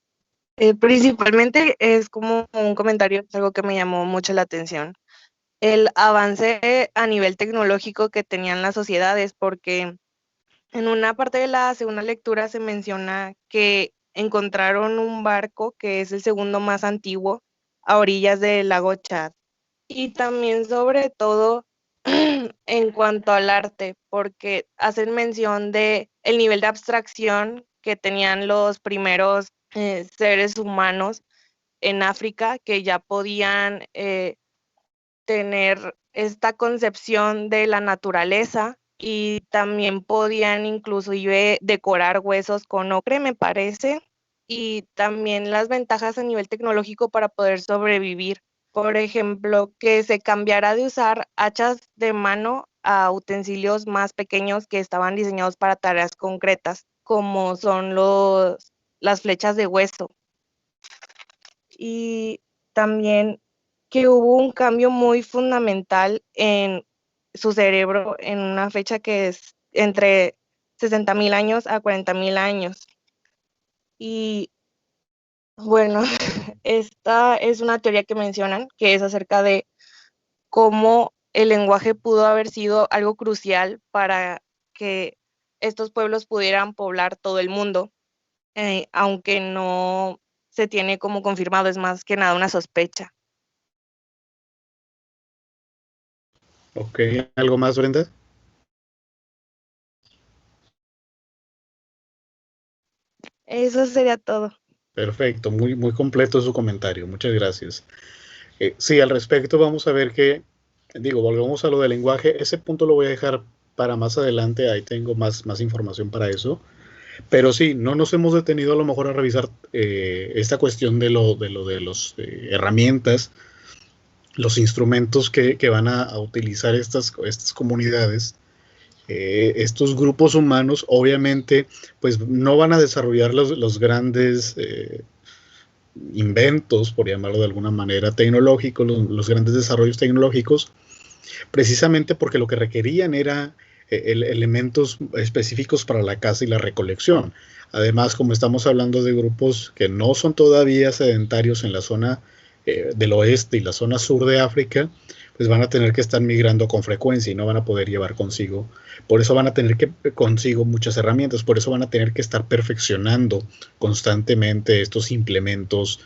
principalmente es como un comentario, algo que me llamó mucho la atención. El avance a nivel tecnológico que tenían las sociedades, porque en una parte de la segunda lectura se menciona que encontraron un barco que es el segundo más antiguo a orillas del lago Chad. Y también sobre todo en cuanto al arte, porque hacen mención de el nivel de abstracción que tenían los primeros seres humanos en África, que ya podían tener esta concepción de la naturaleza y también podían inclusive decorar huesos con ocre, me parece, y también las ventajas a nivel tecnológico para poder sobrevivir. Por ejemplo, que se cambiara de usar hachas de mano a utensilios más pequeños que estaban diseñados para tareas concretas, como son las flechas de hueso. Y también que hubo un cambio muy fundamental en su cerebro en una fecha que es entre 60,000 años a 40,000 años. Y Bueno, esta es una teoría que mencionan, que es acerca de cómo el lenguaje pudo haber sido algo crucial para que estos pueblos pudieran poblar todo el mundo, aunque no se tiene como confirmado, es más que nada una sospecha. Ok, ¿algo más, Brenda? Eso sería todo. Perfecto, muy, muy completo su comentario, muchas gracias. Sí, al respecto vamos a ver que, digo, volvemos a lo del lenguaje, ese punto lo voy a dejar para más adelante, ahí tengo más información para eso, pero sí, no nos hemos detenido a lo mejor a revisar esta cuestión de los herramientas, los instrumentos que van a utilizar estas comunidades. Estos grupos humanos obviamente pues no van a desarrollar los grandes inventos, por llamarlo de alguna manera, tecnológicos, los grandes desarrollos tecnológicos, precisamente porque lo que requerían era elementos específicos para la caza y la recolección. Además, como estamos hablando de grupos que no son todavía sedentarios en la zona del oeste y la zona sur de África, pues van a tener que estar migrando con frecuencia y no van a poder llevar consigo. Por eso van a tener que consigo muchas herramientas, por eso van a tener que estar perfeccionando constantemente estos implementos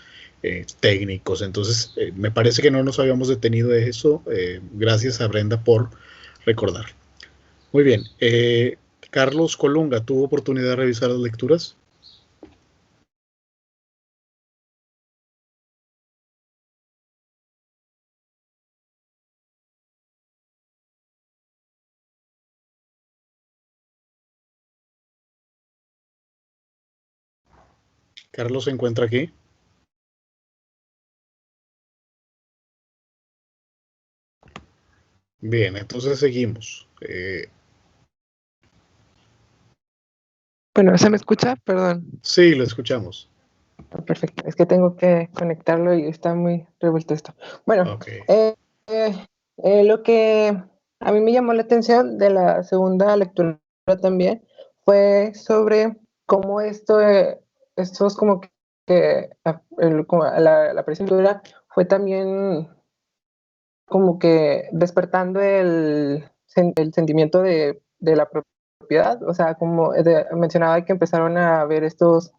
técnicos. Entonces, me parece que no nos habíamos detenido de eso. Gracias a Brenda por recordar. Muy bien. Carlos Colunga, ¿tuvo oportunidad de revisar las lecturas? Carlos se encuentra aquí. Bien, entonces seguimos. Bueno, ¿se me escucha? Perdón. Sí, lo escuchamos. Perfecto. Es que tengo que conectarlo y está muy revuelto esto. Bueno, Okay. Lo que a mí me llamó la atención de la segunda lectura también fue sobre cómo estos como que como la preescritura fue también como que despertando el sentimiento de la propiedad, o sea, como mencionaba que empezaron a ver estos,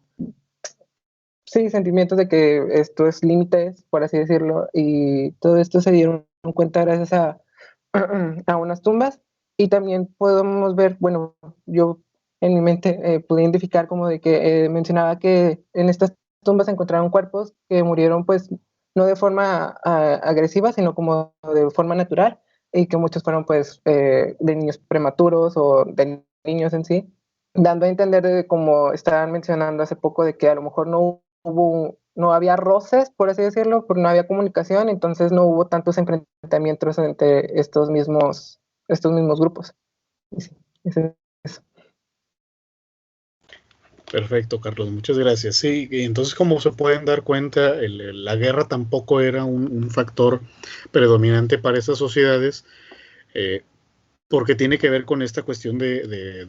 sí, sentimientos de que esto es límites, por así decirlo, y todo esto se dieron cuenta gracias a unas tumbas, y también podemos ver, bueno, yo en mi mente pude identificar como de que mencionaba que en estas tumbas se encontraron cuerpos que murieron pues no de forma agresiva, sino como de forma natural, y que muchos fueron pues de niños prematuros o de niños en sí, dando a entender de, como estaban mencionando hace poco, de que a lo mejor no había roces, por así decirlo, porque no había comunicación, entonces no hubo tantos enfrentamientos entre estos mismos grupos. Sí, eso. Perfecto, Carlos, muchas gracias. Sí, y entonces como se pueden dar cuenta, la guerra tampoco era un factor predominante para estas sociedades, porque tiene que ver con esta cuestión de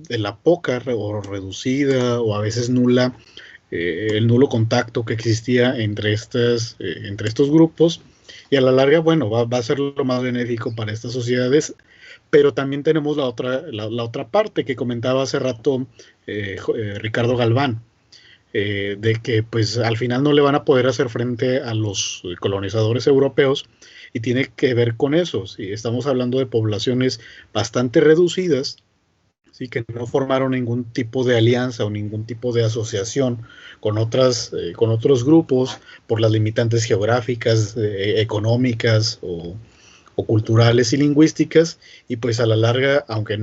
la poca o reducida o a veces nula, el nulo contacto que existía entre estos grupos, y a la larga, bueno, va a ser lo más benéfico para estas sociedades. Pero también tenemos la otra parte que comentaba hace rato Ricardo Galván, de que pues al final no le van a poder hacer frente a los colonizadores europeos, y tiene que ver con eso. ¿Sí? Estamos hablando de poblaciones bastante reducidas, ¿sí? Que no formaron ningún tipo de alianza o ningún tipo de asociación con otros grupos por las limitantes geográficas, económicas o culturales y lingüísticas, y pues a la larga, aunque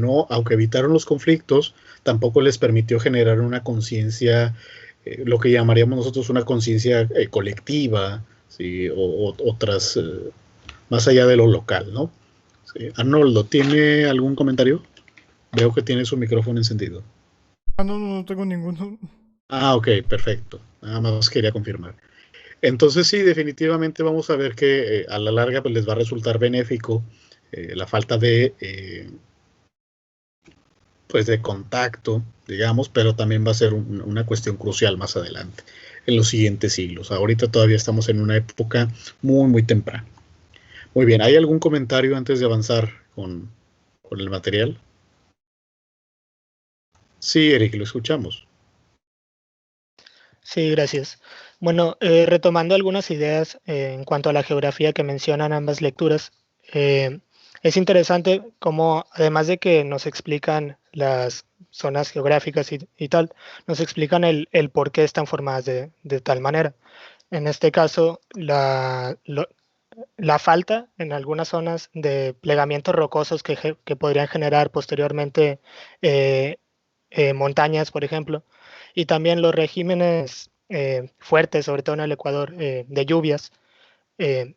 evitaron los conflictos, tampoco les permitió generar una conciencia, lo que llamaríamos nosotros una conciencia colectiva, ¿sí? o otras, más allá de lo local, ¿no? Sí. Arnoldo, ¿tiene algún comentario? Veo que tiene su micrófono encendido. No tengo ninguno. Ah, ok, perfecto. Nada más quería confirmar. Entonces sí, definitivamente vamos a ver que a la larga pues, les va a resultar benéfico la falta pues de contacto, digamos, pero también va a ser una cuestión crucial más adelante, en los siguientes siglos. Ahorita todavía estamos en una época muy, muy temprana. Muy bien, ¿hay algún comentario antes de avanzar con el material? Sí, Eric, lo escuchamos. Sí, gracias. Bueno, retomando algunas ideas en cuanto a la geografía que mencionan ambas lecturas, es interesante cómo, además de que nos explican las zonas geográficas y tal, nos explican el por qué están formadas de tal manera. En este caso, la falta en algunas zonas de plegamientos rocosos que podrían generar posteriormente eh, montañas, por ejemplo, y también los regímenes fuertes, sobre todo en el Ecuador, de lluvias. eh,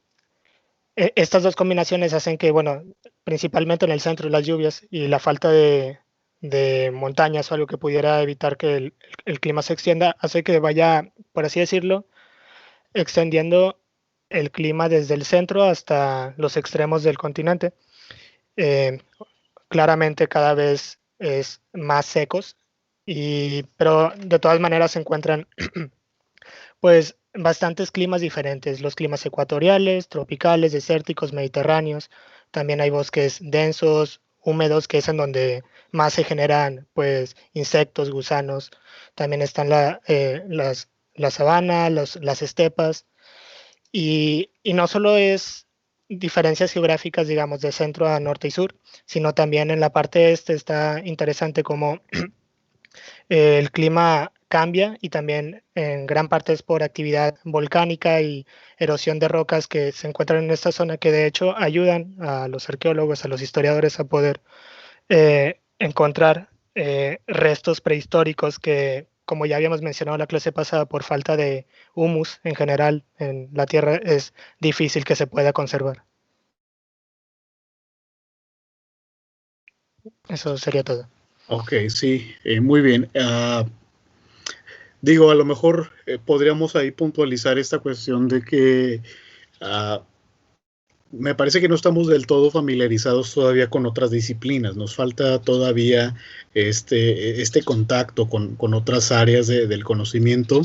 Estas dos combinaciones hacen que, bueno, principalmente en el centro las lluvias y la falta de montañas o algo que pudiera evitar que el clima se extienda, hace que vaya, por así decirlo, extendiendo el clima desde el centro hasta los extremos del continente. Eh, Claramente cada vez es más secos, pero de todas maneras se encuentran pues bastantes climas diferentes, los climas ecuatoriales, tropicales, desérticos, mediterráneos. También hay bosques densos, húmedos, que es en donde más se generan pues insectos, gusanos. También están la sabana, las estepas. Y no solo es diferencias geográficas, digamos, de centro a norte y sur, sino también en la parte este está interesante como el clima cambia y también en gran parte es por actividad volcánica y erosión de rocas que se encuentran en esta zona, que de hecho ayudan a los arqueólogos, a los historiadores a poder encontrar restos prehistóricos que, como ya habíamos mencionado en la clase pasada, por falta de humus en general en la tierra es difícil que se pueda conservar. Eso sería todo. Ok, sí, muy bien. Digo, a lo mejor podríamos ahí puntualizar esta cuestión de que me parece que no estamos del todo familiarizados todavía con otras disciplinas. Nos falta todavía este contacto con otras áreas del conocimiento.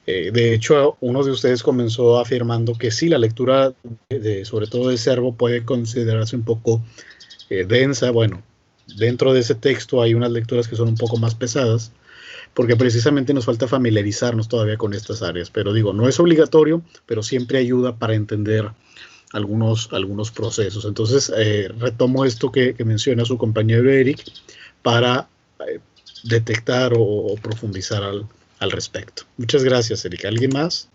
De hecho, uno de ustedes comenzó afirmando que sí, la lectura sobre todo de Cervo puede considerarse un poco densa. Bueno, dentro de ese texto hay unas lecturas que son un poco más pesadas, porque precisamente nos falta familiarizarnos todavía con estas áreas. Pero digo, no es obligatorio, pero siempre ayuda para entender algunos procesos. Entonces, retomo esto que menciona su compañero Eric para detectar o profundizar al respecto. Muchas gracias, Eric. ¿Alguien más?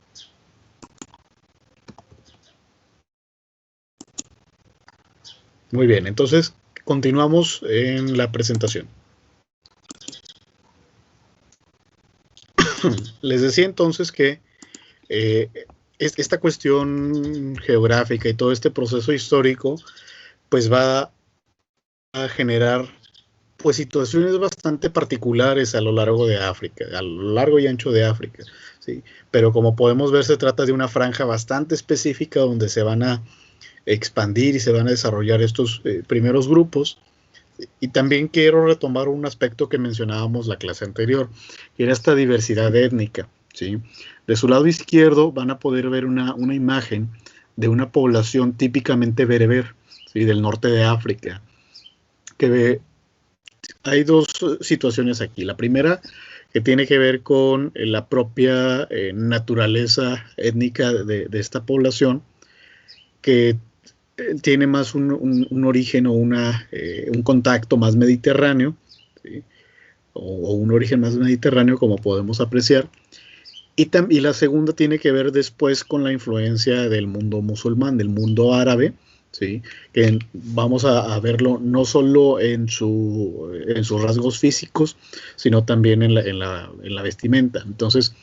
Muy bien, entonces continuamos en la presentación. Les decía entonces que esta cuestión geográfica y todo este proceso histórico pues va a generar pues situaciones bastante particulares a lo largo de África, a lo largo y ancho de África, ¿sí? Pero como podemos ver, se trata de una franja bastante específica donde se van a expandir y se van a desarrollar estos primeros grupos. Y también quiero retomar un aspecto que mencionábamos la clase anterior, que era esta diversidad étnica, ¿sí? De su lado izquierdo van a poder ver una imagen de una población típicamente bereber, ¿sí? Del norte de África, que hay dos situaciones aquí. La primera, que tiene que ver con la propia naturaleza étnica de esta población, que tiene más un origen o un contacto más mediterráneo, ¿sí? o un origen más mediterráneo, como podemos apreciar. Y la segunda tiene que ver después con la influencia del mundo musulmán, del mundo árabe, ¿sí? Que vamos a verlo no solo en sus rasgos físicos, sino también en la vestimenta. Entonces,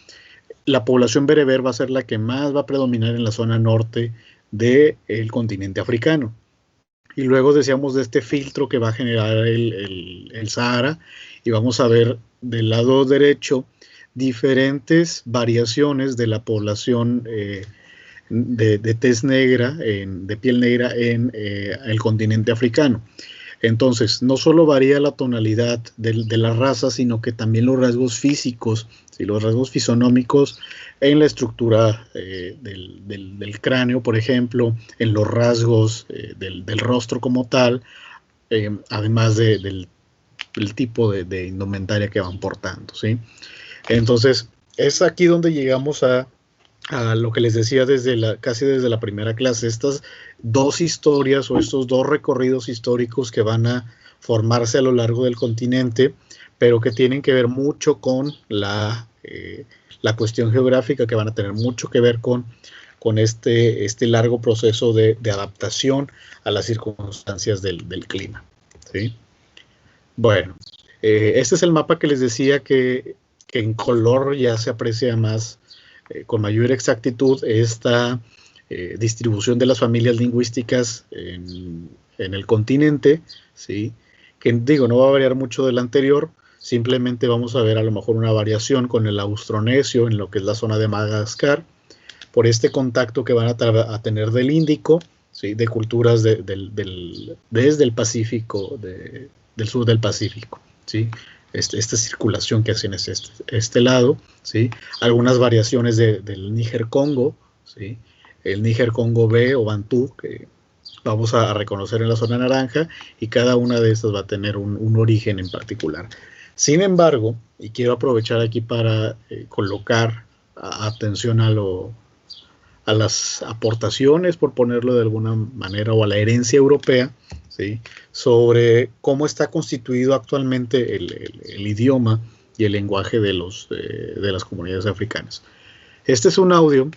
la población bereber va a ser la que más va a predominar en la zona norte del continente africano. Y luego decíamos de este filtro que va a generar el Sahara, y vamos a ver del lado derecho diferentes variaciones de la población de tez negra, de piel negra en el continente africano. Entonces, no solo varía la tonalidad de la raza, sino que también los rasgos físicos, ¿sí? Los rasgos fisonómicos en la estructura del cráneo, por ejemplo, en los rasgos del rostro como tal, además del tipo de indumentaria que van portando, ¿sí? Entonces, es aquí donde llegamos a lo que les decía casi desde la primera clase, estas dos historias o estos dos recorridos históricos que van a formarse a lo largo del continente, pero que tienen que ver mucho con la cuestión geográfica, que van a tener mucho que ver con este largo proceso de adaptación a las circunstancias del clima, ¿sí? Bueno, este es el mapa que les decía que en color ya se aprecia más, con mayor exactitud, esta distribución de las familias lingüísticas en el continente, ¿sí? Que digo, no va a variar mucho del anterior, simplemente vamos a ver a lo mejor una variación con el austronesio en lo que es la zona de Madagascar, por este contacto que van a tener del Índico, ¿sí? De culturas desde el Pacífico, del sur del Pacífico, ¿sí? Esta circulación que hacen es este lado, ¿sí? Algunas variaciones del Níger-Congo, ¿sí? El Níger-Congo B o Bantú, que vamos a reconocer en la zona naranja, y cada una de estas va a tener un origen en particular. Sin embargo, y quiero aprovechar aquí para colocar atención a las aportaciones, por ponerlo de alguna manera, o a la herencia europea, ¿sí? Sobre cómo está constituido actualmente el idioma y el lenguaje de las comunidades africanas. Este es un audio,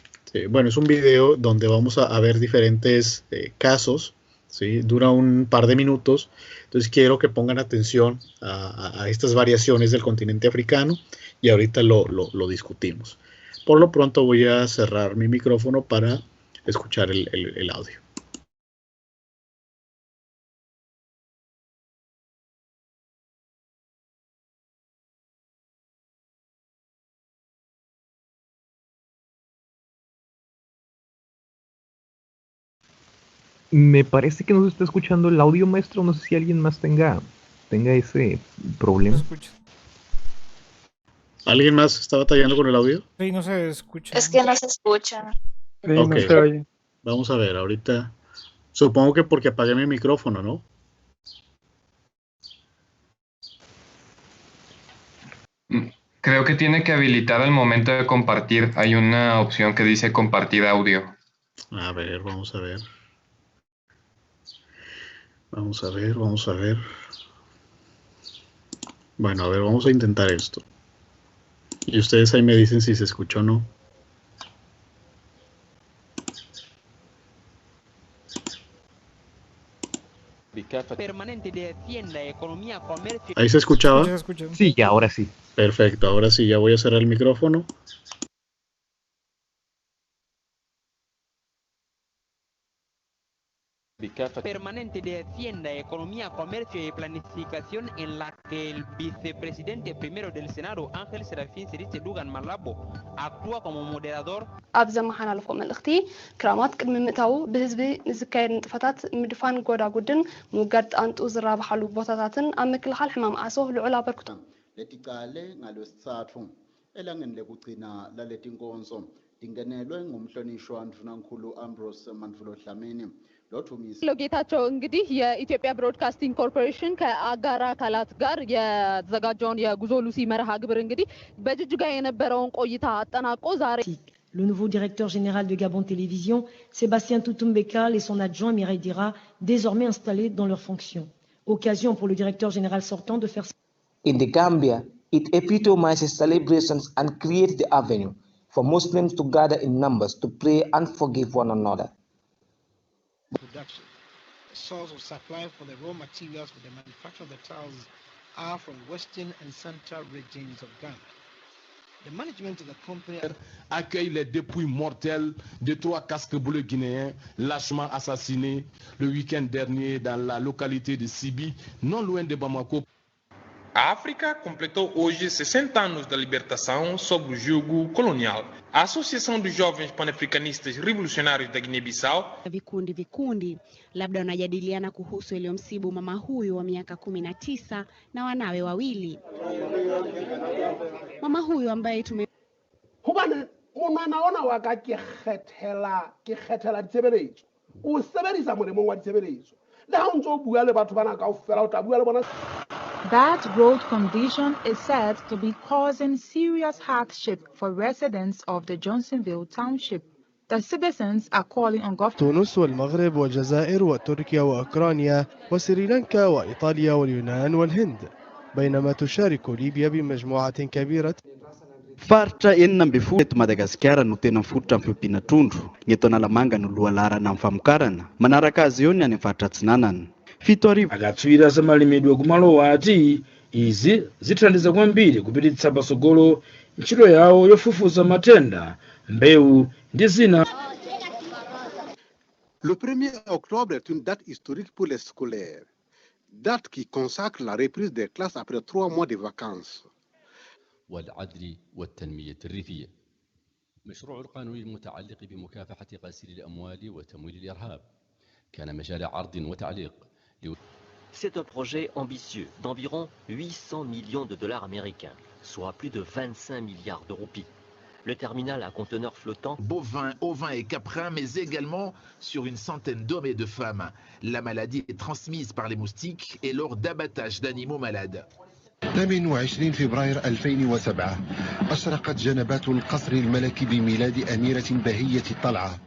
bueno, es un video donde vamos a ver diferentes casos, ¿sí? Dura un par de minutos, entonces quiero que pongan atención a estas variaciones del continente africano y ahorita lo discutimos. Por lo pronto voy a cerrar mi micrófono para escuchar el audio. Me parece que no se está escuchando el audio, maestro. No sé si alguien más tenga ese problema. No se escucha. ¿Alguien más está batallando con el audio? Sí, no se escucha. Es que no se escucha. Sí, Ok. no se oye. Vamos a ver, ahorita. Supongo que porque apagué mi micrófono, ¿no? Creo que tiene que habilitar al momento de compartir. Hay una opción que dice compartir audio. A ver, vamos a ver. Vamos a ver. Bueno, a ver, vamos a intentar esto. Y ustedes ahí me dicen si se escuchó o no. ¿Ahí se escuchaba? Sí, se escucha. Sí, ya, ahora sí. Perfecto, ahora sí, ya voy a cerrar el micrófono. Permanente de Hacienda, Economía, Comercio y Planificación, en la que el vicepresidente primero del Senado, Ángel Serafín Ceriche Dugan Malabo, actúa como moderador. ኣብ ዘመሓላልፎ መልእኽቲ ክራማት ቅድሚ ምእታው ብህዝቢ ንዝካየድ ንጥፈታት ምድፋን ጎዳጉድን ምውጋድ ጣንጡ ዝራብሓሉ ቦታታትን ኣብ ምክልኻል ሕማም ዓሶ ልዑል ኣበርክቶ letiqale ngalwesithathu elangeni lekugcina laleti nkonzo dingenelwe ngumhlonishwa Ndunankulu Ambrose Mandvulo Dlamini. ጌታቸው እንግዲህ የኢትዮጵያ ብሮድካስቲንግ ኮርፖሬሽን ከአጋር አካላት ጋር የተዘጋጀውን የጉዞ ሉሲ መርሃ ግብር እንግዲህ በጅጅጋ የነበረውን ቆይታ አጠናቆ ዛሬ Le nouveau directeur général de Gabon Télévision, Sébastien Toutoum-Bekal et son adjoint Mireille Dira, désormais installés dans leurs fonctions. Occasion pour le directeur général sortant de faire... In the Gambia, it epitomizes celebrations and creates the avenue for Muslims to gather in numbers to pray and forgive one another. Production. The source of supply for the raw materials for the manufacture of the tiles are from western and central regions of Ghana. The management of the company accueille les dépouilles mortelles de 3 casques bleus guinéens lâchement assassinés le week-end dernier dans la localité de Sibi, non loin de Bamako. A África completou hoje 60 anos da libertação sob o jugo colonial. A Associação dos Jovens Panafricanistas Revolucionários da Guiné-Bissau vikundi labda wanajadiliana kuhusu iliyomsibu mama huyu wa miaka 19 na wanawe wawili. Mama huyu ambaye hobane monwana wa ka ke kgethela ditshebeletso o sebedisa molemong wa ditshebeletso le ha o ntse o bua le batho bana kaofela o tla bua le bona. That road condition is said to be causing serious hardship for residents of the Johnsonville Township. The citizens are calling on government. تونس والمغرب والجزائر وتركيا وأوكرانيا وسريلانكا وإيطاليا واليونان والهند، بينما تشارك ليبيا بمجموعة كبيرة. Faritra enina amby folo eto Madagasikara no tena mifototra amin'ny fiompiana trondro. Ny eto Analamanga no lohalarana amin'ny famokarana. Manaraka azy eo ny any amin'ny faritra Atsinanana. Akatswiri asa malimidwe kumalowa ati izi zithandiza kwambiri kupititsa patsogolo ntchito yawo yofufuza matenda, mbewu ndi zina. Le 1er octobre est une date historique pour les scolaires, date qui consacre la reprise des classes après 3 mois de vacances. والعدل والتنمية الريفية. مشروع القانون المتعلق بمكافحة غسيل الأموال وتمويل الإرهاب كان مجال عرض وتعليق. C'est un projet ambitieux d'environ 800 millions de dollars américains, soit plus de 25 milliards de roupies. Le terminal à conteneurs flottants, bovins, ovins et caprins, mais également sur une centaine d'hommes et de femmes. La maladie est transmise par les moustiques et lors d'abattage d'animaux malades. 28 فبراير 2007 أشرقت جنبات القصر الملكي بميلاد أميرة بهية الطلعة.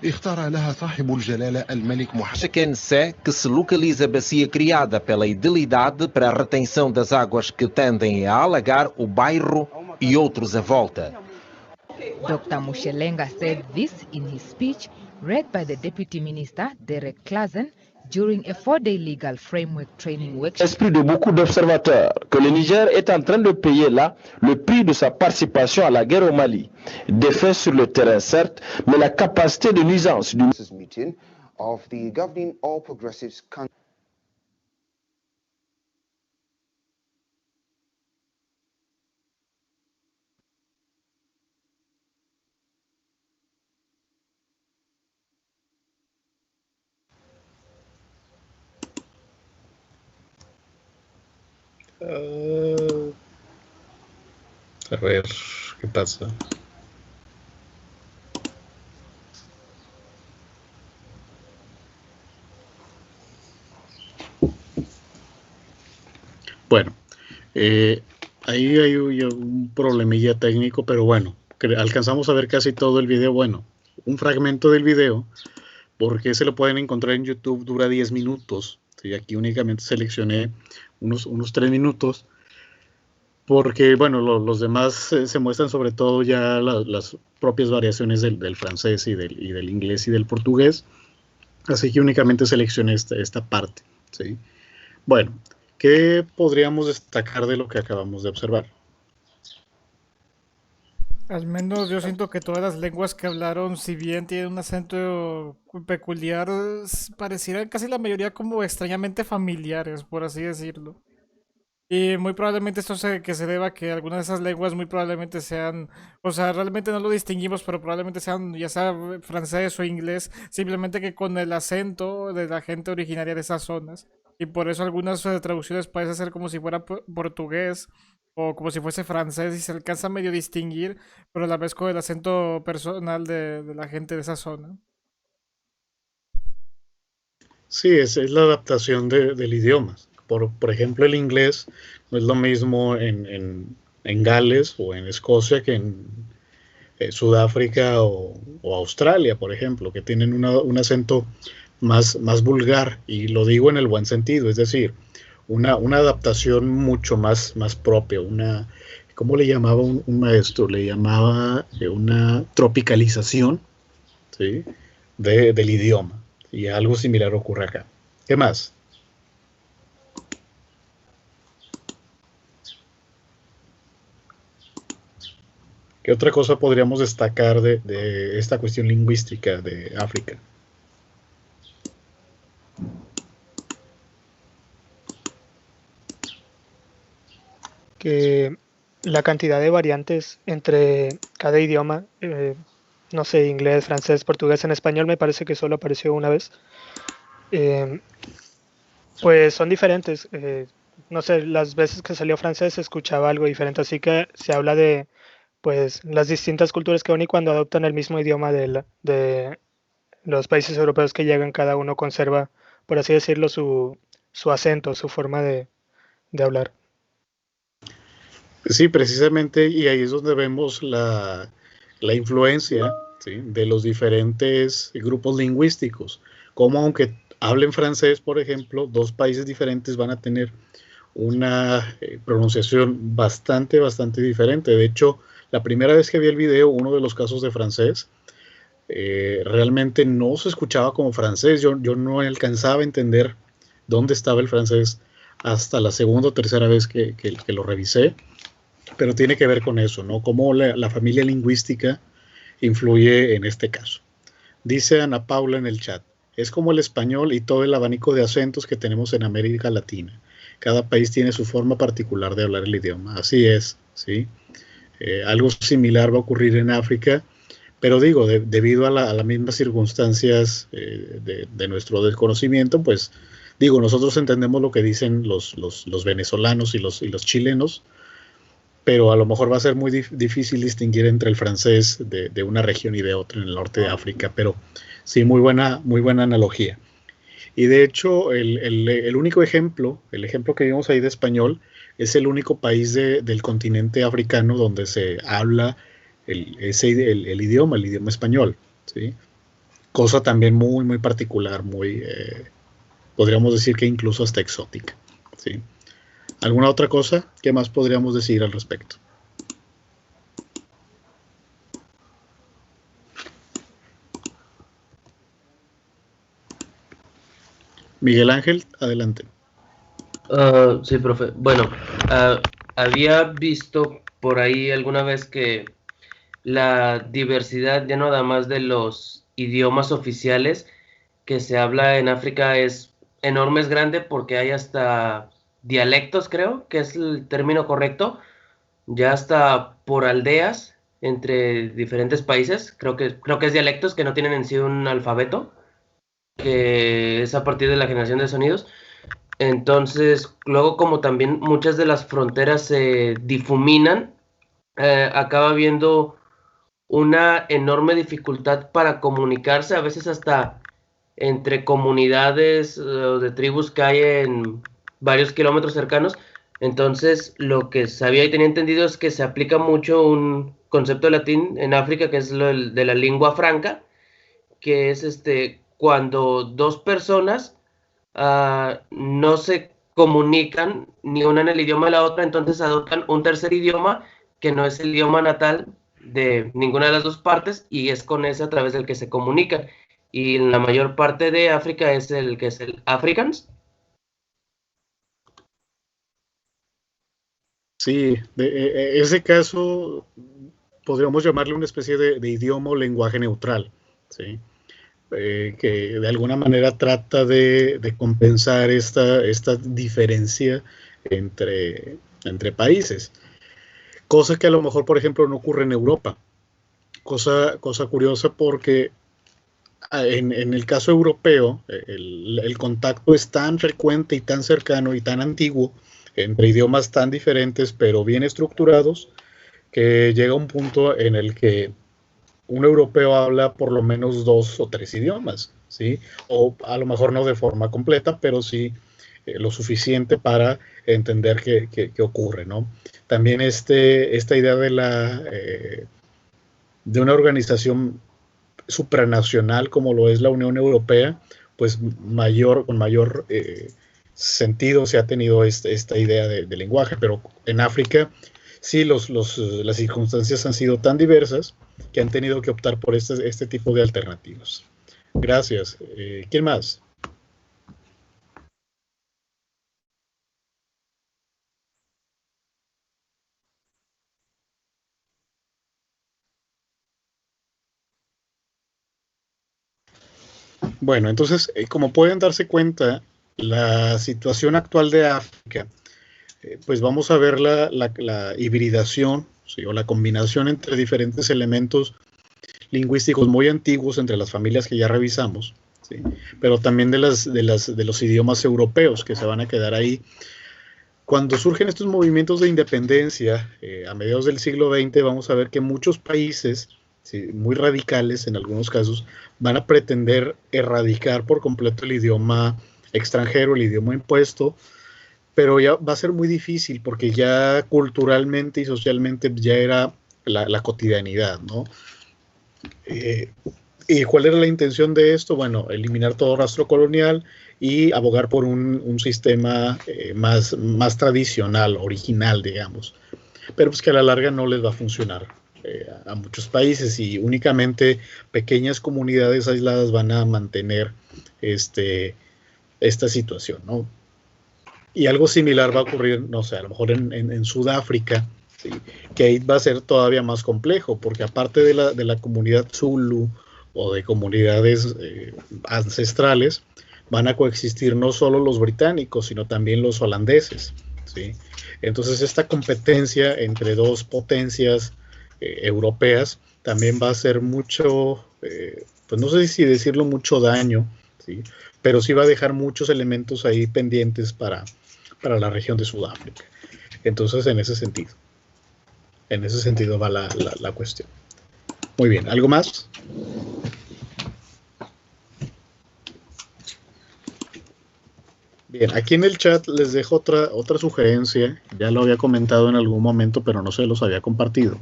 اختار لها صاحب الجلالة الملك محمد. Quem sê que se localiza a bacia criada pela idilidade para a retenção das águas que tendem a alagar o bairro e outros à volta. Dr. Mushelenga said this in his speech read by the Deputy Minister Derek Claassen during a 4-day legal framework training workshop. L'esprit de beaucoup d'observateurs que le Niger est en train de payer là le prix de sa participation à la guerre au Mali. Des faits sur le terrain certes, mais la capacité de nuisance du meeting of the governing All Progressives Council. A ver, ¿qué pasa? Bueno, ahí hay un problemilla técnico, pero bueno, alcanzamos a ver casi todo el video. Bueno, un fragmento del video, porque se lo pueden encontrar en YouTube, dura 10 minutos. ¿Sí? Aquí únicamente seleccioné unos 3 minutos, porque bueno, los demás se muestran sobre todo ya las propias variaciones del francés y del inglés y del portugués, así que únicamente seleccioné esta parte, ¿sí? Bueno, ¿qué podríamos destacar de lo que acabamos de observar? Al menos yo siento que todas las lenguas que hablaron, si bien tienen un acento peculiar, parecieran casi la mayoría como extrañamente familiares, por así decirlo. Y muy probablemente esto que se deba a que algunas de esas lenguas muy probablemente sean, o sea, realmente no lo distinguimos, pero probablemente sean ya sea francés o inglés, simplemente que con el acento de la gente originaria de esas zonas. Y por eso algunas traducciones parece ser como si fuera portugués o como si fuese francés y se alcanza a medio distinguir, pero a la vez con el acento personal de la gente de esa zona. Sí, es la adaptación del idioma. Por ejemplo, el inglés no es lo mismo en Gales o en Escocia que en Sudáfrica o Australia, por ejemplo, que tienen un acento más vulgar, y lo digo en el buen sentido, es decir, una adaptación mucho más propia, ¿cómo le llamaba un maestro? Le llamaba una tropicalización, ¿sí? del idioma, y algo similar ocurre acá. ¿Qué más? ¿Qué otra cosa podríamos destacar de esta cuestión lingüística de África? que la cantidad de variantes entre cada idioma, no sé, inglés, francés, portugués, en español me parece que solo apareció una vez, pues son diferentes. No sé, las veces que salió francés se escuchaba algo diferente, así que se habla de pues las distintas culturas que van y cuando adoptan el mismo idioma de los países europeos que llegan, cada uno conserva, por así decirlo, su acento, su forma de hablar. Sí, precisamente, y ahí es donde vemos la influencia, ¿sí?, de los diferentes grupos lingüísticos, como aunque hablen francés, por ejemplo, dos países diferentes van a tener una pronunciación bastante diferente. De hecho, la primera vez que vi el video, uno de los casos de francés, realmente no se escuchaba como francés. Yo no alcanzaba a entender dónde estaba el francés hasta la segunda o tercera vez que lo revisé, pero tiene que ver con eso, ¿no? Cómo la familia lingüística influye en este caso. Dice Ana Paula en el chat, es como el español y todo el abanico de acentos que tenemos en América Latina. Cada país tiene su forma particular de hablar el idioma. Así es, ¿sí? Algo similar va a ocurrir en África, pero digo, debido a las mismas circunstancias de nuestro desconocimiento, pues digo, nosotros entendemos lo que dicen los venezolanos y los chilenos, pero a lo mejor va a ser muy difícil distinguir entre el francés de una región y de otra en el norte de África, pero sí, muy buena analogía. Y de hecho, el único ejemplo, el ejemplo que vimos ahí de español, es el único país del continente africano donde se habla el idioma español, ¿sí? Cosa también muy particular, podríamos decir que incluso hasta exótica, ¿sí? ¿Alguna otra cosa? ¿Qué más podríamos decir al respecto? Miguel Ángel, adelante. Sí, profe. Bueno, había visto por ahí alguna vez que la diversidad ya no nada más de los idiomas oficiales que se habla en África es enorme, es grande, porque hay hasta dialectos, creo que es el término correcto, ya hasta por aldeas entre diferentes países, creo que es dialectos que no tienen en sí un alfabeto, que es a partir de la generación de sonidos. Entonces, luego como también muchas de las fronteras se difuminan, acaba habiendo una enorme dificultad para comunicarse, a veces hasta entre comunidades de tribus que hay en varios kilómetros cercanos. Entonces, lo que sabía y tenía entendido es que se aplica mucho un concepto latín en África, que es lo de la lingua franca, que es cuando dos personas no se comunican ni una en el idioma de la otra, entonces adoptan un tercer idioma que no es el idioma natal de ninguna de las dos partes, y es con ese a través del que se comunican. Y en la mayor parte de África es el Afrikaans. Sí, ese caso podríamos llamarle una especie de idioma o lenguaje neutral, ¿sí? Que de alguna manera trata de compensar esta diferencia entre países. Cosa que a lo mejor, por ejemplo, no ocurre en Europa. Cosa curiosa, porque en el caso europeo, el contacto es tan frecuente y tan cercano y tan antiguo entre idiomas tan diferentes pero bien estructurados, que llega un punto en el que un europeo habla por lo menos 2 o 3 idiomas, ¿sí? O a lo mejor no de forma completa, pero sí lo suficiente para entender qué ocurre, ¿no? También esta idea de una organización supranacional como lo es la Unión Europea, pues con mayor sentido se ha tenido esta idea de lenguaje, pero en África sí las circunstancias han sido tan diversas que han tenido que optar por este tipo de alternativas. Gracias. ¿Quién más? Bueno, entonces, como pueden darse cuenta, la situación actual de África pues vamos a ver la hibridación, ¿sí? O la combinación entre diferentes elementos lingüísticos muy antiguos entre las familias que ya revisamos, ¿sí? Pero también de los idiomas europeos que se van a quedar ahí. Cuando surgen estos movimientos de independencia a mediados del siglo XX, vamos a ver que muchos países, ¿sí? Muy radicales en algunos casos, van a pretender erradicar por completo el idioma extranjero, el idioma impuesto, pero ya va a ser muy difícil porque ya culturalmente y socialmente ya era la cotidianidad, ¿no? ¿Y cuál era la intención de esto? Bueno, eliminar todo rastro colonial y abogar por un sistema más tradicional, original, digamos. Pero pues que a la larga no les va a funcionar a muchos países y únicamente pequeñas comunidades aisladas van a mantener esta situación, ¿no? Y algo similar va a ocurrir, no sé, a lo mejor en Sudáfrica, ¿sí? Que ahí va a ser todavía más complejo, porque aparte de la comunidad Zulu o de comunidades ancestrales, van a coexistir no solo los británicos, sino también los holandeses, ¿sí? Entonces esta competencia entre dos potencias europeas también va a hacer mucho, pues no sé si decirlo mucho daño, ¿sí? Pero sí va a dejar muchos elementos ahí pendientes para la región de Sudáfrica. Entonces en ese sentido va la cuestión. Muy bien, ¿algo más? Bien, aquí en el chat les dejo otra sugerencia, ya lo había comentado en algún momento, pero no se los había compartido.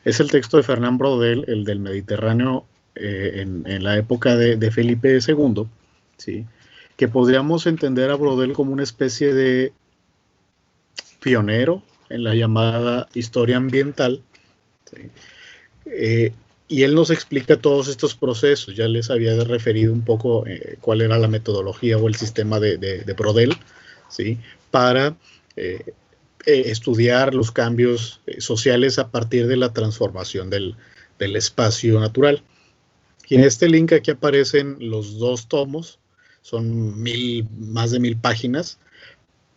Es el texto de Fernand Braudel, el del Mediterráneo en la época de Felipe II, ¿sí? Que podríamos entender a Braudel como una especie de pionero en la llamada historia ambiental, ¿sí? Y él nos explica todos estos procesos. Ya les había referido un poco cuál era la metodología o el sistema de Braudel, ¿sí? Para estudiar los cambios sociales a partir de la transformación del espacio natural. Y en este link aquí aparecen los 2 tomos, son más de 1000 páginas.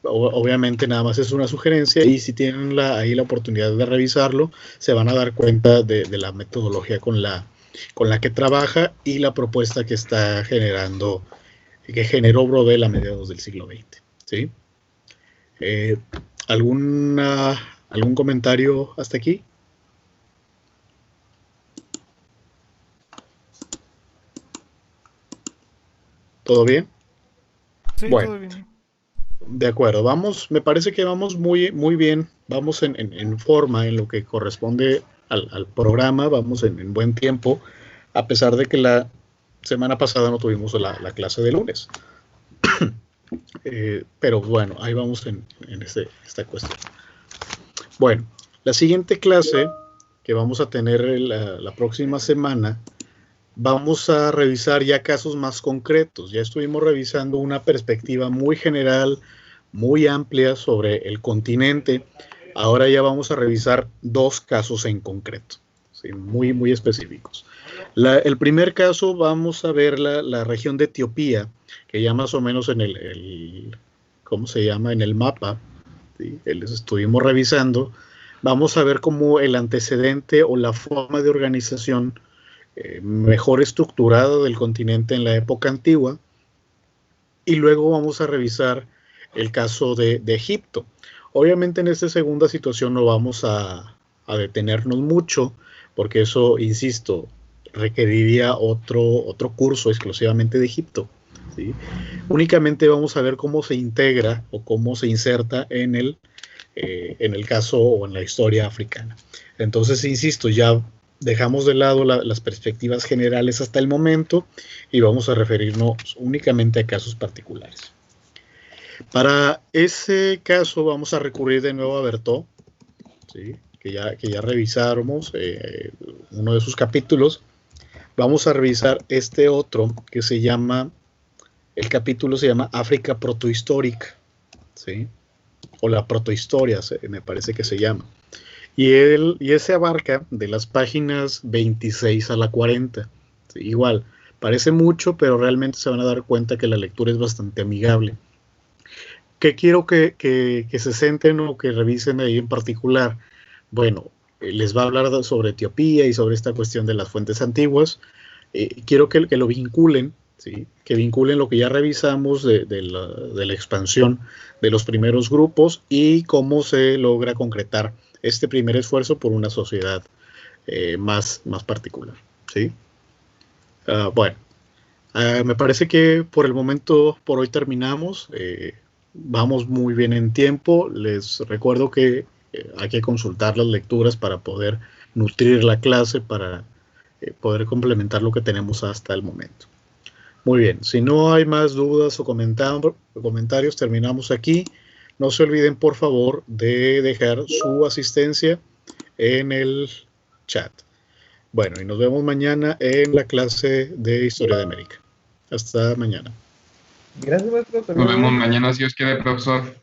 Obviamente nada más es una sugerencia y si tienen ahí la oportunidad de revisarlo, se van a dar cuenta de la metodología con la que trabaja y la propuesta que está generó Braudel a mediados del siglo XX, ¿sí? ¿Algún comentario hasta aquí? ¿Todo bien? Sí, bueno, todo bien. De acuerdo, me parece que vamos muy, muy bien, vamos en forma en lo que corresponde al programa, vamos en buen tiempo, a pesar de que la semana pasada no tuvimos la clase de lunes. Pero bueno, ahí vamos en esta cuestión. Bueno, la siguiente clase que vamos a tener la próxima semana, vamos a revisar ya casos más concretos. Ya estuvimos revisando una perspectiva muy general, muy amplia sobre el continente. Ahora ya vamos a revisar 2 casos en concreto, ¿sí? Muy, muy específicos. El primer caso vamos a ver la región de Etiopía, que ya más o menos en ¿cómo se llama? En el mapa, ¿sí? Estuvimos revisando. Vamos a ver cómo el antecedente o la forma de organización mejor estructurada del continente en la época antigua. Y luego vamos a revisar el caso de Egipto. Obviamente en esta segunda situación no vamos a detenernos mucho, porque eso, insisto, requeriría otro curso exclusivamente de Egipto, ¿sí? Únicamente vamos a ver cómo se integra o cómo se inserta en el caso o en la historia africana. Entonces, insisto, ya dejamos de lado las perspectivas generales hasta el momento y vamos a referirnos únicamente a casos particulares. Para ese caso vamos a recurrir de nuevo a Berthaud, ¿sí? que ya revisamos uno de sus capítulos. Vamos a revisar este otro que el capítulo se llama África protohistórica, ¿sí? O la protohistoria, me parece que se llama. Y ese abarca de las páginas 26 a la 40. ¿Sí? Igual, parece mucho, pero realmente se van a dar cuenta que la lectura es bastante amigable. ¿qué quiero que se centren o que revisen ahí en particular? Bueno, les va a hablar sobre Etiopía y sobre esta cuestión de las fuentes antiguas. Quiero que lo vinculen, ¿sí? Que vinculen lo que ya revisamos de la expansión de los primeros grupos y cómo se logra concretar este primer esfuerzo por una sociedad más particular, ¿sí? Bueno, me parece que por el momento, por hoy terminamos. Vamos muy bien en tiempo. Les recuerdo que hay que consultar las lecturas para poder nutrir la clase, para poder complementar lo que tenemos hasta el momento. Muy bien, si no hay más dudas o comentarios, terminamos aquí. No se olviden, por favor, de dejar su asistencia en el chat. Bueno, y nos vemos mañana en la clase de Historia de América. Hasta mañana. Gracias, maestro. Nos vemos mañana, si Dios quiere, profesor.